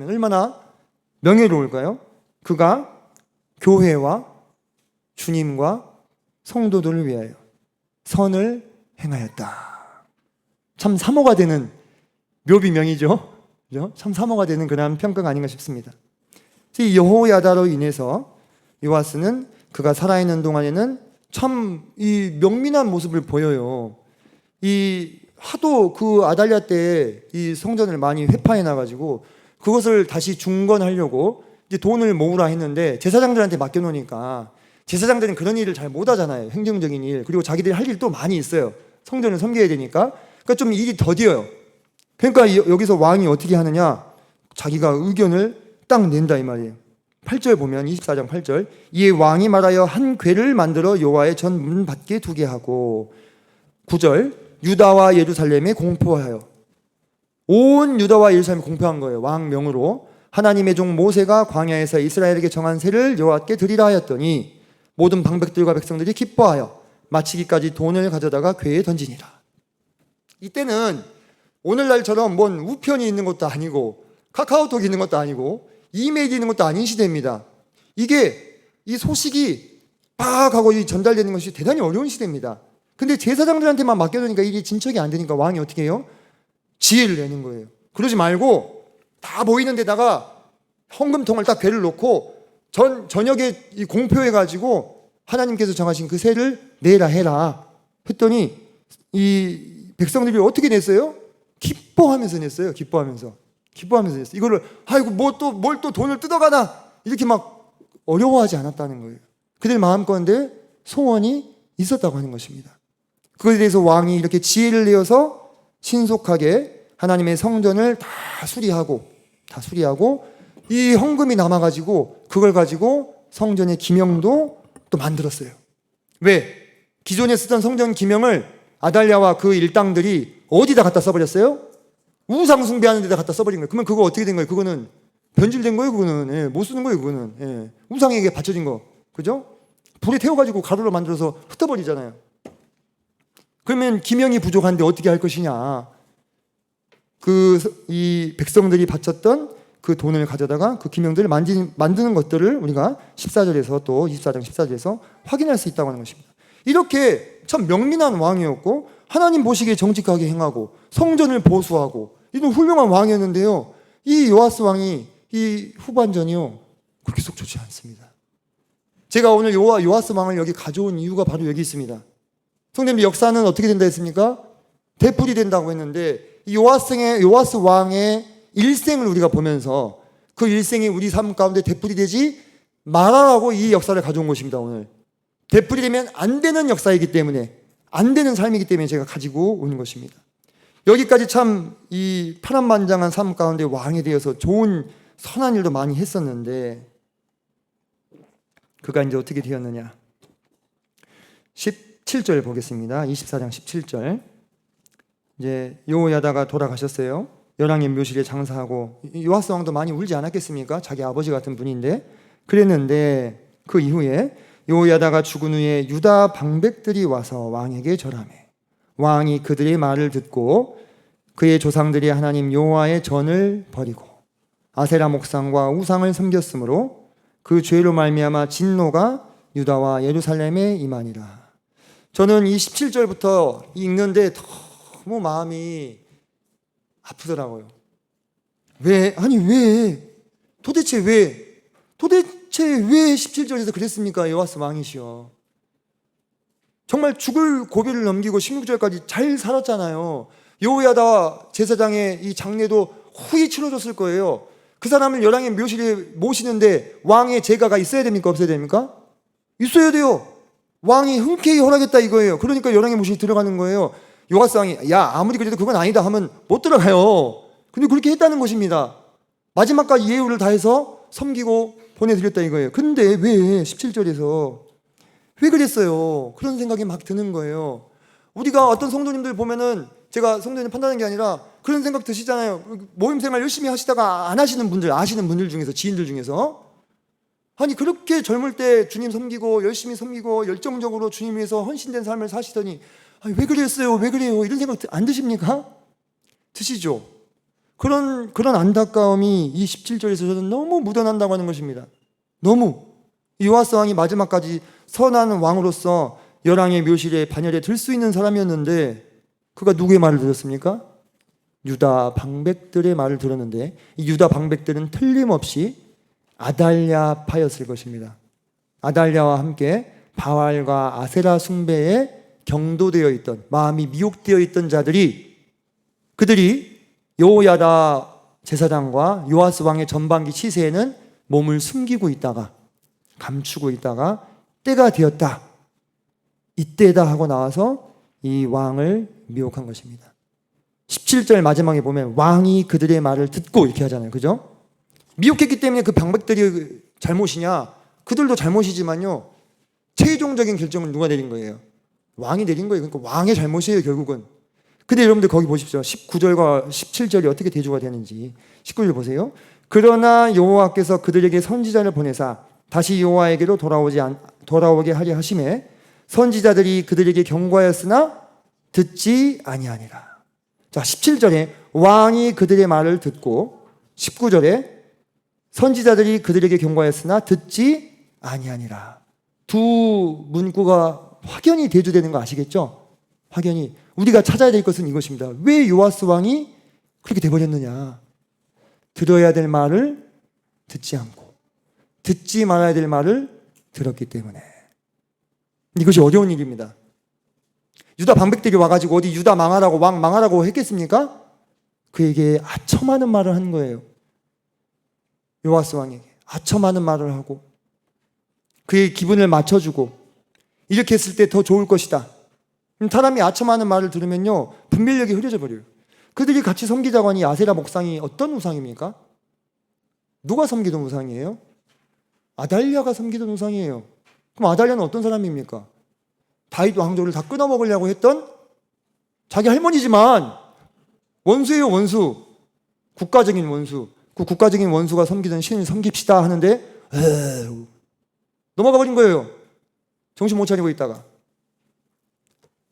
얼마나 명예로울까요? 그가 교회와 주님과 성도들을 위하여 선을 행하였다. 참 사모가 되는 묘비명이죠. 참 사모가 되는 그런 평가가 아닌가 싶습니다. 이 여호야다로 인해서 요아스는 그가 살아있는 동안에는 참 이 명민한 모습을 보여요. 이 하도 그 아달랴 때 이 성전을 많이 회파해 놔가지고 그것을 다시 중건하려고 이제 돈을 모으라 했는데 제사장들한테 맡겨놓으니까 제사장들은 그런 일을 잘 못하잖아요. 행정적인 일. 그리고 자기들이 할 일도 많이 있어요. 성전을 섬겨야 되니까. 그러니까 좀 일이 더뎌요. 그러니까 여기서 왕이 어떻게 하느냐, 자기가 의견을 딱 낸다 이 말이에요. 8절 보면 24장 8절, 이에 왕이 말하여 한 궤를 만들어 여호와의 전 문 밖에 두게 하고, 9절, 유다와 예루살렘에 공포하여, 온 유다와 예루살렘에 공포한 거예요. 왕명으로 하나님의 종 모세가 광야에서 이스라엘에게 정한 세를 여호와께 드리라 하였더니 모든 방백들과 백성들이 기뻐하여 마치기까지 돈을 가져다가 궤에 던지니라. 이때는 오늘날처럼 뭔 우편이 있는 것도 아니고 카카오톡이 있는 것도 아니고 이메일이 있는 것도 아닌 시대입니다. 이게 이 소식이 팍 하고 전달되는 것이 대단히 어려운 시대입니다. 근데 제사장들한테만 맡겨두니까 이게 진척이 안 되니까 왕이 어떻게 해요? 지혜를 내는 거예요. 그러지 말고 다 보이는 데다가 헌금통을 딱 궤를 놓고 저녁에 이 공표해가지고 하나님께서 정하신 그 세를 내라 해라 했더니 이 백성들이 어떻게 냈어요? 기뻐하면서 냈어요. 기뻐하면서 냈어요. 이거를 아이고 뭘 또 돈을 뜯어가나 이렇게 막 어려워하지 않았다는 거예요. 그들 마음가운데 소원이 있었다고 하는 것입니다. 그것에 대해서 왕이 이렇게 지혜를 내어서 신속하게 하나님의 성전을 다 수리하고 이 헌금이 남아가지고 그걸 가지고 성전의 기명도 또 만들었어요. 왜? 기존에 쓰던 성전 기명을 아달랴와 그 일당들이 어디다 갖다 써버렸어요? 우상 숭배하는 데다 갖다 써버린 거예요. 그러면 그거 어떻게 된 거예요? 그거는 변질된 거예요. 그거는 못 쓰는 거예요. 그거는 우상에게 바쳐진 거, 그죠? 불에 태워가지고 가루로 만들어서 흩어버리잖아요. 그러면 기명이 부족한데 어떻게 할 것이냐? 이 백성들이 바쳤던 그 돈을 가져다가 그 기명들을 만드는 것들을 우리가 14절에서 또 24장 14절에서 확인할 수 있다고 하는 것입니다. 이렇게 참 명민한 왕이었고 하나님 보시기에 정직하게 행하고 성전을 보수하고 이런 훌륭한 왕이었는데요, 이 요아스 왕이 이 후반전이요 그렇게 속 좋지 않습니다. 제가 오늘 요아스 왕을 여기 가져온 이유가 바로 여기 있습니다. 성도님들, 역사는 어떻게 된다 했습니까? 되풀이 된다고 했는데 이 요아스 왕의 일생을 우리가 보면서 그 일생이 우리 삶 가운데 되풀이 되지 말아라고 이 역사를 가져온 것입니다. 오늘 되풀이 되면 안 되는 역사이기 때문에, 안 되는 삶이기 때문에 제가 가지고 오는 것입니다. 여기까지 참 이 파란만장한 삶 가운데 왕이 되어서 좋은 선한 일도 많이 했었는데 그가 이제 어떻게 되었느냐. 17절 보겠습니다. 24장 17절. 이제 여호야다가 돌아가셨어요. 열왕의 묘실에 장사하고, 요아스 왕도 많이 울지 않았겠습니까? 자기 아버지 같은 분인데. 그랬는데 그 이후에 여호야다가 죽은 후에 유다 방백들이 와서 왕에게 절하매 왕이 그들의 말을 듣고 그의 조상들이 하나님 여호와의 전을 버리고 아세라 목상과 우상을 섬겼으므로 그 죄로 말미암아 진노가 유다와 예루살렘에 임하니라. 저는 이 17절부터 읽는데 너무 마음이 아프더라고요. 왜? 도대체 왜 17절에서 그랬습니까? 요아스 왕이시여. 정말 죽을 고비를 넘기고 16절까지 잘 살았잖아요. 여호야다 제사장의 이 장례도 후히 치러졌을 거예요. 그 사람을 열왕의 묘실에 모시는데 왕의 제가가 있어야 됩니까? 없어야 됩니까? 있어야 돼요. 왕이 흔쾌히 허락했다 이거예요. 그러니까 열왕의 묘실에 들어가는 거예요. 요아스 왕이 야 아무리 그래도 그건 아니다 하면 못 들어가요. 근데 그렇게 했다는 것입니다. 마지막까지 예우를 다해서 섬기고 보내드렸다 이거예요. 근데 왜 17절에서 왜 그랬어요? 그런 생각이 막 드는 거예요. 우리가 어떤 성도님들 보면은, 제가 성도님 판단하는 게 아니라 그런 생각 드시잖아요. 모임생활 열심히 하시다가 안 하시는 분들, 아시는 분들 중에서, 지인들 중에서, 아니 그렇게 젊을 때 주님 섬기고 열심히 섬기고 열정적으로 주님 위해서 헌신된 삶을 사시더니 아니 왜 그랬어요? 왜 그래요? 이런 생각 안 드십니까? 드시죠? 그런 안타까움이 이 17절에서 저는 너무 묻어난다고 하는 것입니다. 너무. 요아스 왕이 마지막까지 선한 왕으로서 열왕의 묘실에 반열에 들 수 있는 사람이었는데 그가 누구의 말을 들었습니까? 유다 방백들의 말을 들었는데 이 유다 방백들은 틀림없이 아달랴파였을 것입니다. 아달랴와 함께 바알과 아세라 숭배에 경도되어 있던, 마음이 미혹되어 있던 자들이, 그들이 여호야다 제사장과 요아스 왕의 전반기 치세에는 몸을 숨기고 있다가, 감추고 있다가 때가 되었다, 이때다 하고 나와서 이 왕을 미혹한 것입니다. 17절 마지막에 보면 왕이 그들의 말을 듣고 이렇게 하잖아요. 그죠? 미혹했기 때문에 그 방백들이 잘못이냐? 그들도 잘못이지만요, 최종적인 결정은 누가 내린 거예요? 왕이 내린 거예요. 그러니까 왕의 잘못이에요, 결국은. 근데 여러분들 거기 보십시오. 19절과 17절이 어떻게 대조가 되는지. 19절 보세요. 그러나 여호와께서 그들에게 선지자를 보내사 다시 여호와에게로 돌아오게 하려 하심에 선지자들이 그들에게 경고하였으나 듣지 아니하니라. 자, 17절에 왕이 그들의 말을 듣고, 19절에 선지자들이 그들에게 경고하였으나 듣지 아니하니라. 두 문구가 확연히 대조되는 거 아시겠죠? 확연히. 우리가 찾아야 될 것은 이것입니다. 왜 요아스 왕이 그렇게 돼버렸느냐? 들어야 될 말을 듣지 않고 듣지 말아야 될 말을 들었기 때문에. 이것이 어려운 일입니다. 유다 방백들이 와가지고 어디 유다 망하라고, 왕 망하라고 했겠습니까? 그에게 아첨하는 말을 한 거예요. 요아스 왕에게 아첨하는 말을 하고 그의 기분을 맞춰주고, 이렇게 했을 때 더 좋을 것이다. 사람이 아첨하는 말을 들으면요, 분별력이 흐려져 버려요. 그들이 같이 섬기자고 하니 아세라 목상이 어떤 우상입니까? 누가 섬기던 우상이에요? 아달랴가 섬기던 우상이에요. 그럼 아달랴는 어떤 사람입니까? 다윗 왕조를 다 끊어먹으려고 했던 자기 할머니지만 원수예요, 원수. 국가적인 원수. 그 국가적인 원수가 섬기던 신을 섬깁시다 하는데 넘어가 버린 거예요. 정신 못 차리고 있다가.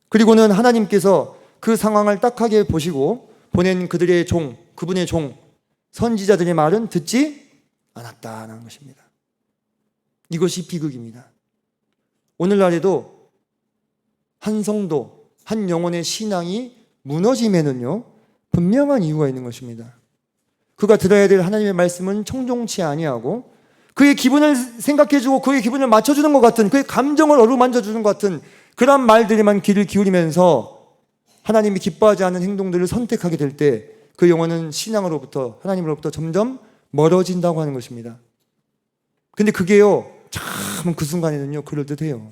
그리고는 하나님께서 그 상황을 딱하게 보시고 보낸 그들의 종, 그분의 종, 선지자들의 말은 듣지 않았다는 것입니다. 이것이 비극입니다. 오늘날에도 한 성도, 한 영혼의 신앙이 무너짐에는요, 분명한 이유가 있는 것입니다. 그가 들어야 될 하나님의 말씀은 청종치 아니하고 그의 기분을 생각해주고 그의 기분을 맞춰주는 것 같은, 그의 감정을 어루만져주는 것 같은 그런 말들에만 귀를 기울이면서 하나님이 기뻐하지 않는 행동들을 선택하게 될 때 그 영혼은 신앙으로부터, 하나님으로부터 점점 멀어진다고 하는 것입니다. 근데 그게요, 참 그 순간에는요, 그럴듯해요.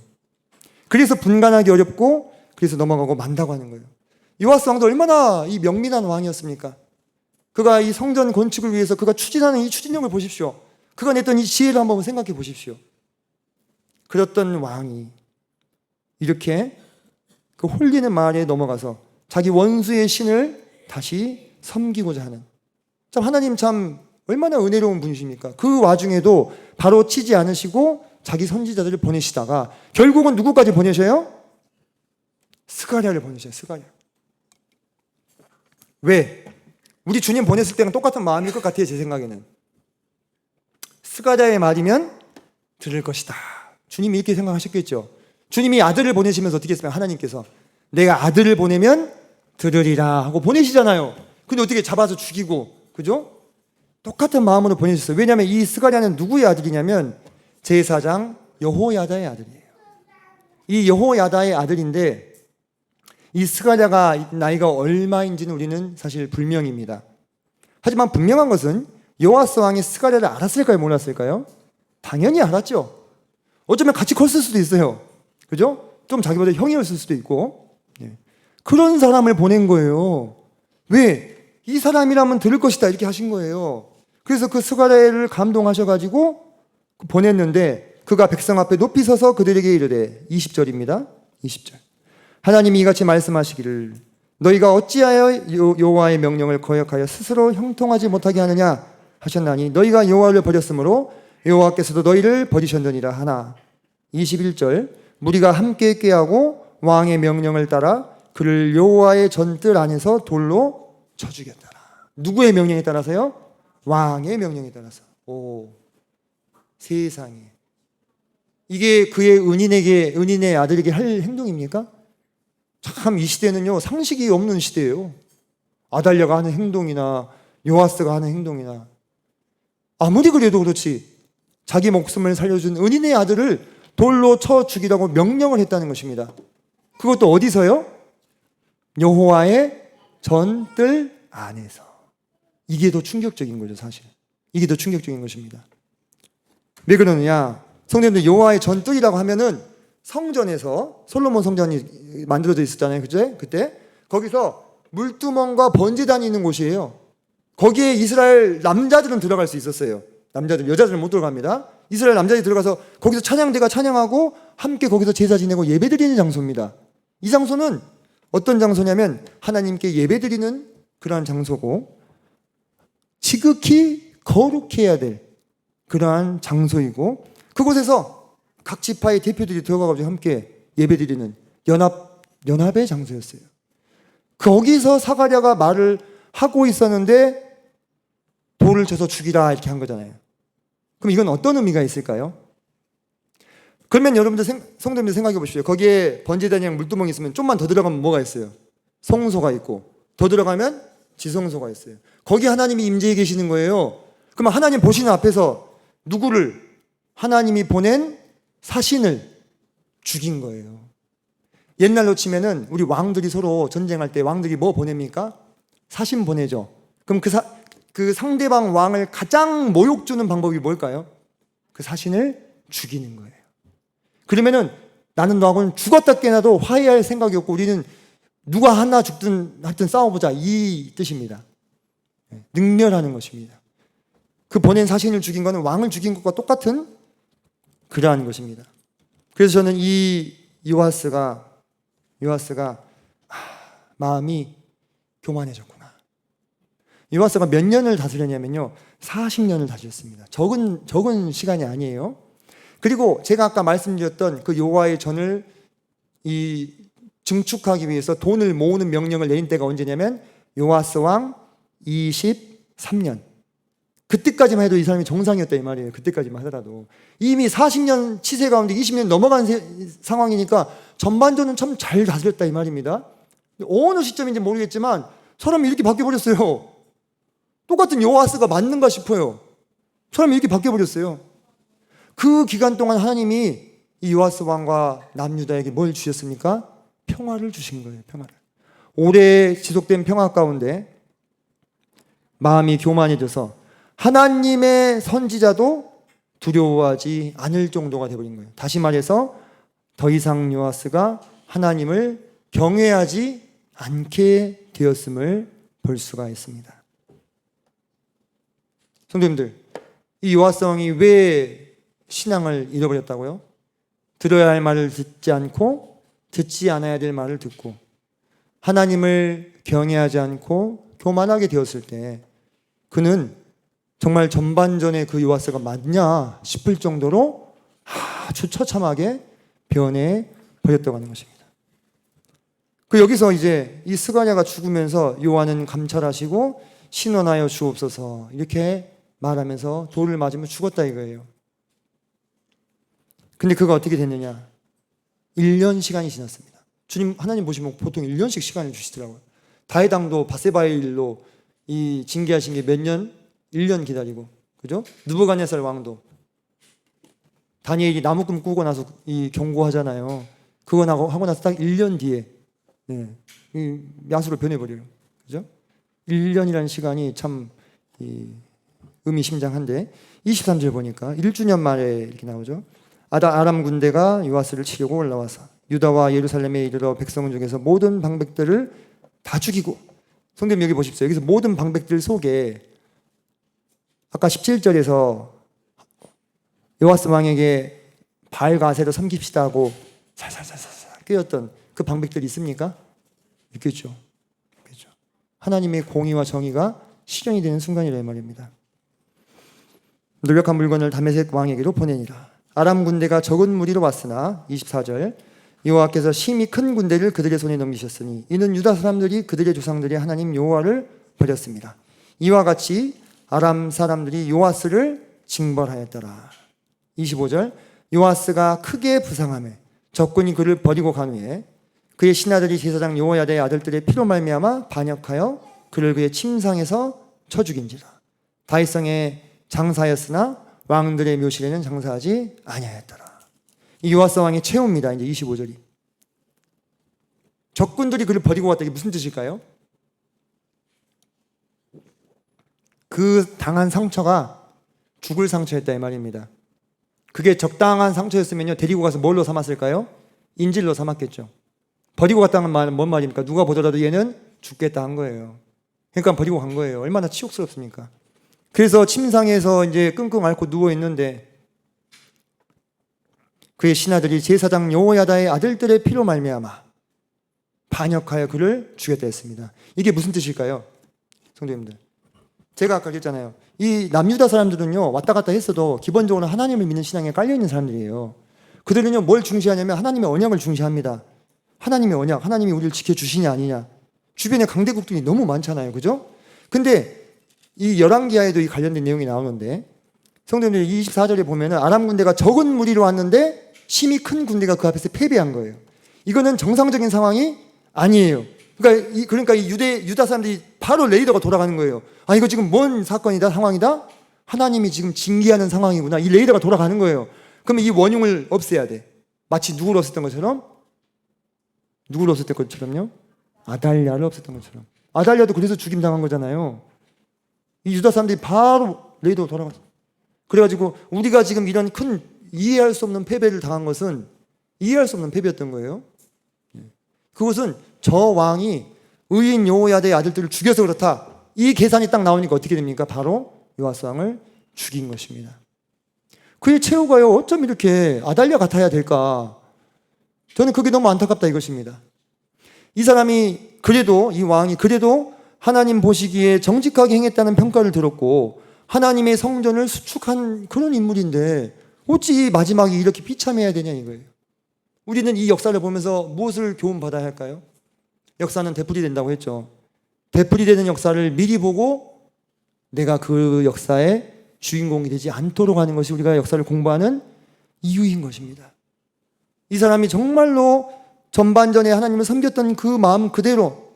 그래서 분간하기 어렵고 그래서 넘어가고 만다고 하는 거예요. 요아스 왕도 얼마나 이 명민한 왕이었습니까? 그가 이 성전 건축을 위해서 그가 추진하는 이 추진력을 보십시오. 그가 냈던 이 지혜를 한번 생각해 보십시오. 그랬던 왕이 이렇게 그 홀리는 말에 넘어가서 자기 원수의 신을 다시 섬기고자 하는, 참 하나님 참 얼마나 은혜로운 분이십니까? 그 와중에도 바로 치지 않으시고 자기 선지자들을 보내시다가 결국은 누구까지 보내셔요? 스가랴를 보내셔요. 스가랴. 왜? 우리 주님 보냈을 때랑 똑같은 마음일 것 같아요. 제 생각에는. 스가랴의 말이면 들을 것이다. 주님이 이렇게 생각하셨겠죠. 주님이 아들을 보내시면서 어떻게 했으면 하나님께서 내가 아들을 보내면 들으리라 하고 보내시잖아요. 근데 어떻게 잡아서 죽이고, 그죠? 똑같은 마음으로 보내셨어요. 왜냐하면 이 스가랴는 누구의 아들이냐면 제사장 여호야다의 아들이에요. 이 여호야다의 아들인데 이 스가랴가 나이가 얼마인지는 우리는 사실 불명입니다. 하지만 분명한 것은 요아스 왕이 스가랴를 알았을까요? 몰랐을까요? 당연히 알았죠. 어쩌면 같이 컸을 수도 있어요. 그죠? 좀 자기보다 형이었을 수도 있고. 그런 사람을 보낸 거예요. 왜? 이 사람이라면 들을 것이다 이렇게 하신 거예요. 그래서 그 스가랴를 감동하셔가지고 보냈는데 그가 백성 앞에 높이 서서 그들에게 이르되 20절입니다. 20절. 하나님이 이같이 말씀하시기를 너희가 어찌하여 여호와의 명령을 거역하여 스스로 형통하지 못하게 하느냐 하셨나니 너희가 여호와를 버렸으므로 여호와께서도 너희를 버리셨느니라 하나. 21절. 무리가 함께 꾀하고 왕의 명령을 따라 그를 여호와의 전뜰 안에서 돌로 쳐 죽였더라. 누구의 명령에 따라서요? 왕의 명령에 따라서. 오, 세상에. 이게 그의 은인의 아들에게 할 행동입니까? 참 이 시대는요, 상식이 없는 시대예요. 아달랴가 하는 행동이나 요아스가 하는 행동이나 아무리 그래도 그렇지 자기 목숨을 살려준 은인의 아들을 돌로 쳐 죽이라고 명령을 했다는 것입니다. 그것도 어디서요? 여호와의 전뜰 안에서. 이게 더 충격적인 거죠, 사실. 이게 더 충격적인 것입니다. 왜 그러느냐? 성도님들, 여호와의 전뜰이라고 하면은 성전에서, 솔로몬 성전이 만들어져 있었잖아요, 그때 거기서 물두멍과 번제단이 있는 곳이에요. 거기에 이스라엘 남자들은 들어갈 수 있었어요. 남자들, 여자들은 못 들어갑니다. 이스라엘 남자들이 들어가서 거기서 찬양대가 찬양하고 함께 거기서 제사 지내고 예배드리는 장소입니다. 이 장소는 어떤 장소냐면 하나님께 예배드리는 그러한 장소고 지극히 거룩해야 될 그러한 장소이고, 그곳에서 각 지파의 대표들이 들어가서 함께 예배드리는 연합의 장소였어요. 거기서 사가랴가 말을 하고 있었는데 돌을 쳐서 죽이라 이렇게 한 거잖아요. 그럼 이건 어떤 의미가 있을까요? 그러면 여러분들 성도님들 생각해 보십시오. 거기에 번제단이랑 물두멍이 있으면 좀만 더 들어가면 뭐가 있어요? 성소가 있고, 더 들어가면 지성소가 있어요. 거기 하나님이 임재해 계시는 거예요. 그러면 하나님 보시는 앞에서 누구를? 하나님이 보낸 사신을 죽인 거예요. 옛날로 치면은 우리 왕들이 서로 전쟁할 때 왕들이 뭐 보냅니까? 사신 보내죠. 그럼 그 상대방 왕을 가장 모욕 주는 방법이 뭘까요? 그 사신을 죽이는 거예요. 그러면은 나는 너하고는 죽었다 깨나도 화해할 생각이 없고 우리는 누가 하나 죽든 하여튼 싸워보자, 이 뜻입니다. 능멸하는 것입니다. 그 보낸 사신을 죽인 거는 왕을 죽인 것과 똑같은 그러한 것입니다. 그래서 저는 이 요아스가 마음이 교만해졌구나. 요아스가 몇 년을 다스렸냐면요, 40년을 다스렸습니다. 적은 시간이 아니에요. 그리고 제가 아까 말씀드렸던 그 여호와의 전을 증축하기 위해서 돈을 모으는 명령을 내린 때가 언제냐면 요아스 왕 23년. 그때까지만 해도 이 사람이 정상이었다 이 말이에요. 그때까지만 하더라도 이미 40년 치세 가운데 20년 넘어간 상황이니까 전반전은 참 잘 다스렸다 이 말입니다. 어느 시점인지 모르겠지만 사람이 이렇게 바뀌어버렸어요. 똑같은 요아스가 맞는가 싶어요. 사람이 이렇게 바뀌어버렸어요. 그 기간 동안 하나님이 이 요아스 왕과 남유다에게 뭘 주셨습니까? 평화를 주신 거예요. 평화를. 오래 지속된 평화 가운데 마음이 교만해져서 하나님의 선지자도 두려워하지 않을 정도가 되어버린 거예요. 다시 말해서 더 이상 요아스가 하나님을 경외하지 않게 되었음을 볼 수가 있습니다. 성도님들, 이 요아스 왕이 왜 신앙을 잃어버렸다고요? 들어야 할 말을 듣지 않고 듣지 않아야 될 말을 듣고 하나님을 경외하지 않고 교만하게 되었을 때 그는 정말 전반전에 그 요아스가 맞냐 싶을 정도로 아주 처참하게 변해 버렸다고 하는 것입니다. 그 여기서 이제 이 스가랴가 죽으면서 여호와는 감찰하시고 신원하여 주옵소서 이렇게 말하면서 돌을 맞으면 죽었다 이거예요. 근데 그가 어떻게 됐느냐? 1년 시간이 지났습니다. 주님, 하나님 보시면 보통 1년씩 시간을 주시더라고요. 다윗왕도 밧세바의 일로 이 징계하신 게 몇 년? 1년 기다리고, 그죠? 느부갓네살 왕도 다니엘이 나무꾼 꾸고 나서 이 경고하잖아요. 그거 하고 나서 딱 1년 뒤에 이 야수로 변해버려요. 그죠? 1년이라는 시간이 참 의미심장한데 23절 보니까 1주년 말에 이렇게 나오죠. 아람 군대가 요아스를 치려고 올라와서 유다와 예루살렘에 이르러 백성 중에서 모든 방백들을 다 죽이고, 성도님 여기 보십시오. 여기서 모든 방백들 속에 아까 17절에서 요아스 왕에게 바알과 아세라 섬깁시다 하고 살살살살 깨었던 그 방백들이 있습니까? 있겠죠. 하나님의 공의와 정의가 실현이 되는 순간이라 이 말입니다. 노력한 물건을 다메섹 왕에게로 보내니라. 아람 군대가 적은 무리로 왔으나 24절 여호와께서 심히 큰 군대를 그들의 손에 넘기셨으니 이는 유다 사람들이 그들의 조상들이 하나님 여호와를 버렸습니다. 이와 같이 아람 사람들이 요아스를 징벌하였더라. 25절 요아스가 크게 부상하며 적군이 그를 버리고 간 후에 그의 신하들이 제사장 여호야다의 아들들의 피로 말미암아 반역하여 그를 그의 침상에서 쳐 죽인지라. 다윗성에 장사였으나 왕들의 묘실에는 장사하지 아니하였더라. 이 요아스 왕의 최후입니다. 이제 25절이. 적군들이 그를 버리고 갔다. 이게 무슨 뜻일까요? 그 당한 상처가 죽을 상처였다 이 말입니다. 그게 적당한 상처였으면요, 데리고 가서 뭘로 삼았을까요? 인질로 삼았겠죠. 버리고 갔다는 말은 뭔 말입니까? 누가 보더라도 얘는 죽겠다 한 거예요. 그러니까 버리고 간 거예요. 얼마나 치욕스럽습니까? 그래서 침상에서 이제 끙끙 앓고 누워 있는데 그의 신하들이 제사장 여호야다의 아들들의 피로 말미암아 반역하여 그를 죽였다 했습니다. 이게 무슨 뜻일까요? 성도님들, 제가 아까 그랬잖아요. 이 남유다 사람들은요, 왔다 갔다 했어도 기본적으로 하나님을 믿는 신앙에 깔려있는 사람들이에요. 그들은요, 뭘 중시하냐면 하나님의 언약을 중시합니다. 하나님의 언약, 하나님이 우리를 지켜주시냐 아니냐. 주변에 강대국들이 너무 많잖아요. 그죠? 근데 이 열왕기하에도 이 관련된 내용이 나오는데, 성도님들 24절에 보면은 아람 군대가 적은 무리로 왔는데 심히 큰 군대가 그 앞에서 패배한 거예요. 이거는 정상적인 상황이 아니에요. 그러니까 이 유다 사람들이 바로 레이더가 돌아가는 거예요. 아, 이거 지금 뭔 사건이다, 상황이다? 하나님이 지금 징계하는 상황이구나. 이 레이더가 돌아가는 거예요. 그러면 이 원흉을 없애야 돼. 마치 누구를 없앴던 것처럼? 누구를 없앴던 것처럼요? 아달랴를 없앴던 것처럼. 아달랴도 그래서 죽임당한 거잖아요. 이 유다 사람들이 바로 레이더가 돌아갔어. 그래가지고 우리가 지금 이런 큰 이해할 수 없는 패배를 당한 것은 이해할 수 없는 패배였던 거예요. 그것은 저 왕이 의인 여호야다의 아들들을 죽여서 그렇다. 이 계산이 딱 나오니까 어떻게 됩니까? 바로 요아스 왕을 죽인 것입니다. 그의 최후가요, 어쩜 이렇게 아달랴 같아야 될까? 저는 그게 너무 안타깝다 이것입니다. 이 사람이 그래도, 이 왕이 그래도 하나님 보시기에 정직하게 행했다는 평가를 들었고 하나님의 성전을 수축한 그런 인물인데 어찌 마지막이 이렇게 비참해야 되냐 이거예요. 우리는 이 역사를 보면서 무엇을 교훈받아야 할까요? 역사는 되풀이된다고 했죠. 되풀이되는 역사를 미리 보고 내가 그 역사의 주인공이 되지 않도록 하는 것이 우리가 역사를 공부하는 이유인 것입니다. 이 사람이 정말로 전반전에 하나님을 섬겼던 그 마음 그대로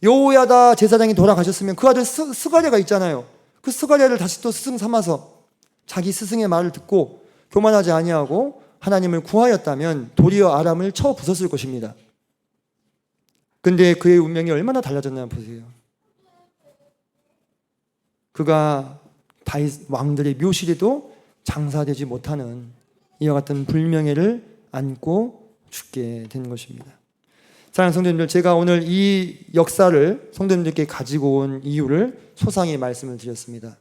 여호야다 제사장이 돌아가셨으면 그 아들 스가랴가 있잖아요. 그 스가랴를 다시 또 스승 삼아서 자기 스승의 말을 듣고 교만하지 아니하고 하나님을 구하였다면 도리어 아람을 쳐 부쉈을 것입니다. 근데 그의 운명이 얼마나 달라졌나 보세요. 그가 다윗 왕들의 묘실에도 장사되지 못하는 이와 같은 불명예를 안고 죽게 된 것입니다. 사랑하는 성도님들, 제가 오늘 이 역사를 성도님들께 가지고 온 이유를 소상히 말씀을 드렸습니다.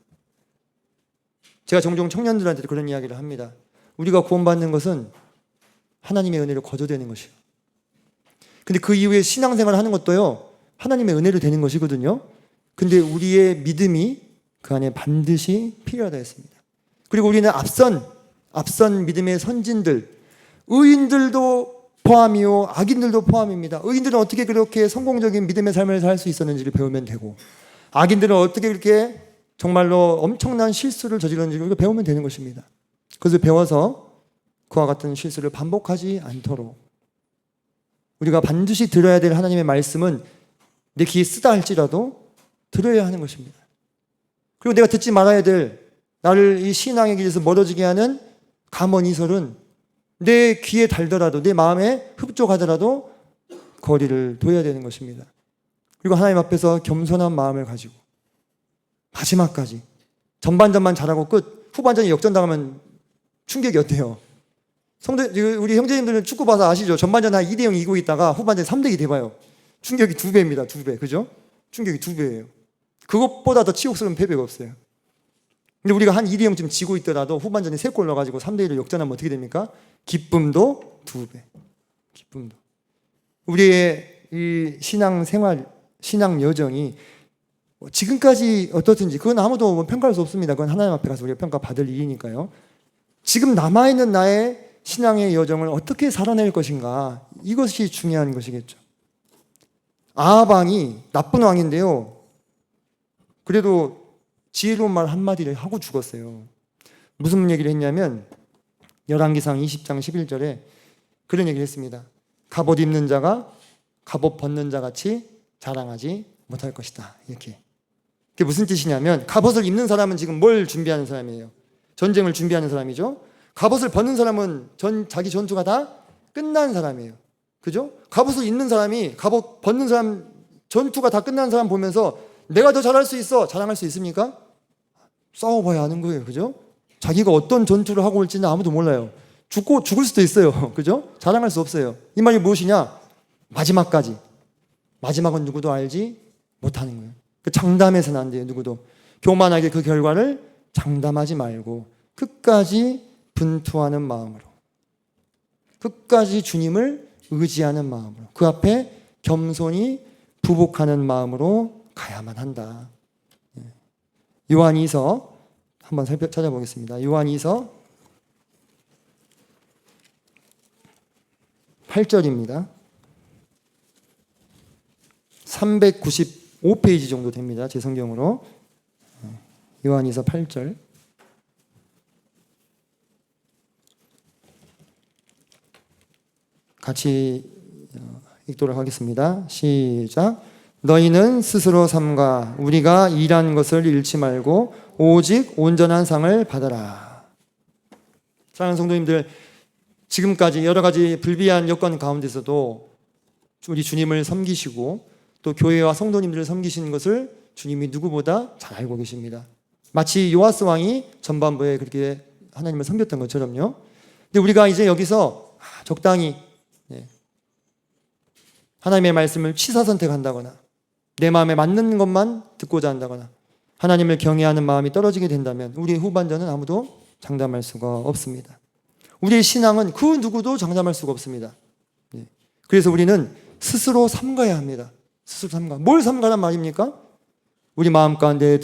제가 종종 청년들한테 그런 이야기를 합니다. 우리가 구원받는 것은 하나님의 은혜로 거저되는 것이에요. 근데 그 이후에 신앙생활을 하는 것도요, 하나님의 은혜로 되는 것이거든요. 근데 우리의 믿음이 그 안에 반드시 필요하다 했습니다. 그리고 우리는 앞선 믿음의 선진들, 의인들도 포함이요, 악인들도 포함입니다. 의인들은 어떻게 그렇게 성공적인 믿음의 삶을 살 수 있었는지를 배우면 되고, 악인들은 어떻게 그렇게 정말로 엄청난 실수를 저질렀는지를 우리가 배우면 되는 것입니다. 그것을 배워서 그와 같은 실수를 반복하지 않도록 우리가 반드시 들어야 될 하나님의 말씀은 내 귀에 쓰다 할지라도 들어야 하는 것입니다. 그리고 내가 듣지 말아야 될, 나를 이 신앙의 길에서 멀어지게 하는 감언이설은 내 귀에 달더라도, 내 마음에 흡족하더라도 거리를 둬야 되는 것입니다. 그리고 하나님 앞에서 겸손한 마음을 가지고 마지막까지, 전반전만 잘하고 끝, 후반전에 역전당하면 충격이 어때요? 우리 형제님들은 축구 봐서 아시죠? 전반전 한 2대0 이기고 있다가 후반전에 3대2 돼봐요. 충격이 2배입니다. 2배. 그죠? 충격이 2배예요. 그것보다 더 치욕스러운 패배가 없어요. 근데 우리가 한 2대0쯤 지고 있더라도 후반전에 3골 넣어가지고 3대1을 역전하면 어떻게 됩니까? 기쁨도 2배. 기쁨도. 우리의 이 신앙생활, 신앙 여정이 지금까지 어떻든지 그건 아무도 평가할 수 없습니다. 그건 하나님 앞에 가서 우리가 평가받을 일이니까요. 지금 남아있는 나의 신앙의 여정을 어떻게 살아낼 것인가, 이것이 중요한 것이겠죠. 아합 왕이 나쁜 왕인데요, 그래도 지혜로운 말 한마디를 하고 죽었어요. 무슨 얘기를 했냐면 열왕기상 20장 11절에 그런 얘기를 했습니다. 갑옷 입는 자가 갑옷 벗는 자 같이 자랑하지 못할 것이다. 이렇게. 그게 무슨 뜻이냐면 갑옷을 입는 사람은 지금 뭘 준비하는 사람이에요? 전쟁을 준비하는 사람이죠. 갑옷을 벗는 사람은 자기 전투가 다 끝난 사람이에요. 그죠? 갑옷을 입는 사람이 갑옷 벗는 사람, 전투가 다 끝난 사람 보면서 내가 더 잘할 수 있어, 자랑할 수 있습니까? 싸워봐야 아는 거예요. 그죠? 자기가 어떤 전투를 하고 올지는 아무도 몰라요. 죽을 수도 있어요. 그죠? 자랑할 수 없어요. 이 말이 무엇이냐? 마지막까지. 마지막은 누구도 알지 못하는 거예요. 장담해서는 안 돼요. 누구도. 교만하게 그 결과를 장담하지 말고 끝까지 분투하는 마음으로, 끝까지 주님을 의지하는 마음으로, 그 앞에 겸손히 부복하는 마음으로 가야만 한다. 요한이서 한번 찾아보겠습니다. 요한이서 8절입니다. 395페이지 정도 됩니다. 제 성경으로. 요한이서 8절. 같이 읽도록 하겠습니다. 시작. 너희는 스스로 삼가 우리가 일한 것을 잃지 말고 오직 온전한 상을 받아라. 사랑하는 성도님들, 지금까지 여러 가지 불비한 여건 가운데서도 우리 주님을 섬기시고 또 교회와 성도님들을 섬기시는 것을 주님이 누구보다 잘 알고 계십니다. 마치 요아스 왕이 전반부에 그렇게 하나님을 섬겼던 것처럼요. 근데 우리가 이제 여기서 적당히 하나님의 말씀을 취사 선택한다거나 내 마음에 맞는 것만 듣고자 한다거나 하나님을 경외하는 마음이 떨어지게 된다면 우리의 후반전은 아무도 장담할 수가 없습니다. 우리의 신앙은 그 누구도 장담할 수가 없습니다. 그래서 우리는 스스로 삼가야 합니다. 스스로 삼가. 뭘 삼가란 말입니까? 우리 마음 가운데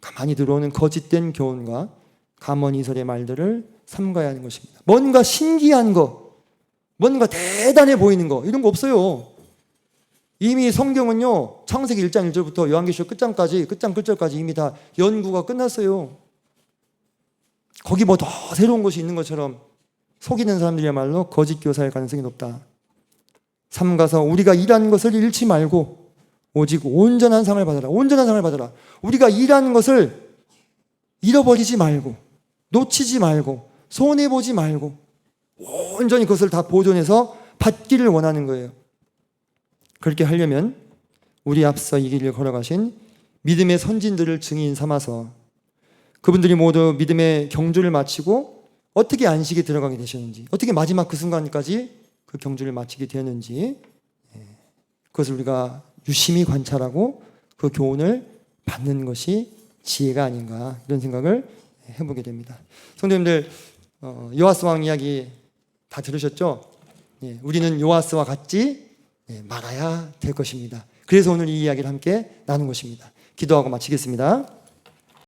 가만히 들어오는 거짓된 교훈과 감언이설의 말들을 삼가야 하는 것입니다. 뭔가 신기한 거, 뭔가 대단해 보이는 거, 이런 거 없어요. 이미 성경은요, 창세기 1장 1절부터 요한계시록 끝장 끝절까지 이미 다 연구가 끝났어요. 거기 뭐 더 새로운 것이 있는 것처럼 속이는 사람들이야말로 거짓 교사일 가능성이 높다. 삼가서 우리가 일한 것을 잃지 말고 오직 온전한 상을 받아라. 온전한 상을 받아라. 우리가 일하는 것을 잃어버리지 말고, 놓치지 말고, 손해보지 말고 온전히 그것을 다 보존해서 받기를 원하는 거예요. 그렇게 하려면 우리 앞서 이 길을 걸어가신 믿음의 선진들을 증인 삼아서 그분들이 모두 믿음의 경주를 마치고 어떻게 안식에 들어가게 되셨는지, 어떻게 마지막 그 순간까지 그 경주를 마치게 되었는지, 그것을 우리가 유심히 관찰하고 그 교훈을 받는 것이 지혜가 아닌가, 이런 생각을 해보게 됩니다. 성도님들, 요아스 왕 이야기 다 들으셨죠? 우리는 요아스와 같지 말아야 될 것입니다. 그래서 오늘 이 이야기를 함께 나눈 것입니다. 기도하고 마치겠습니다.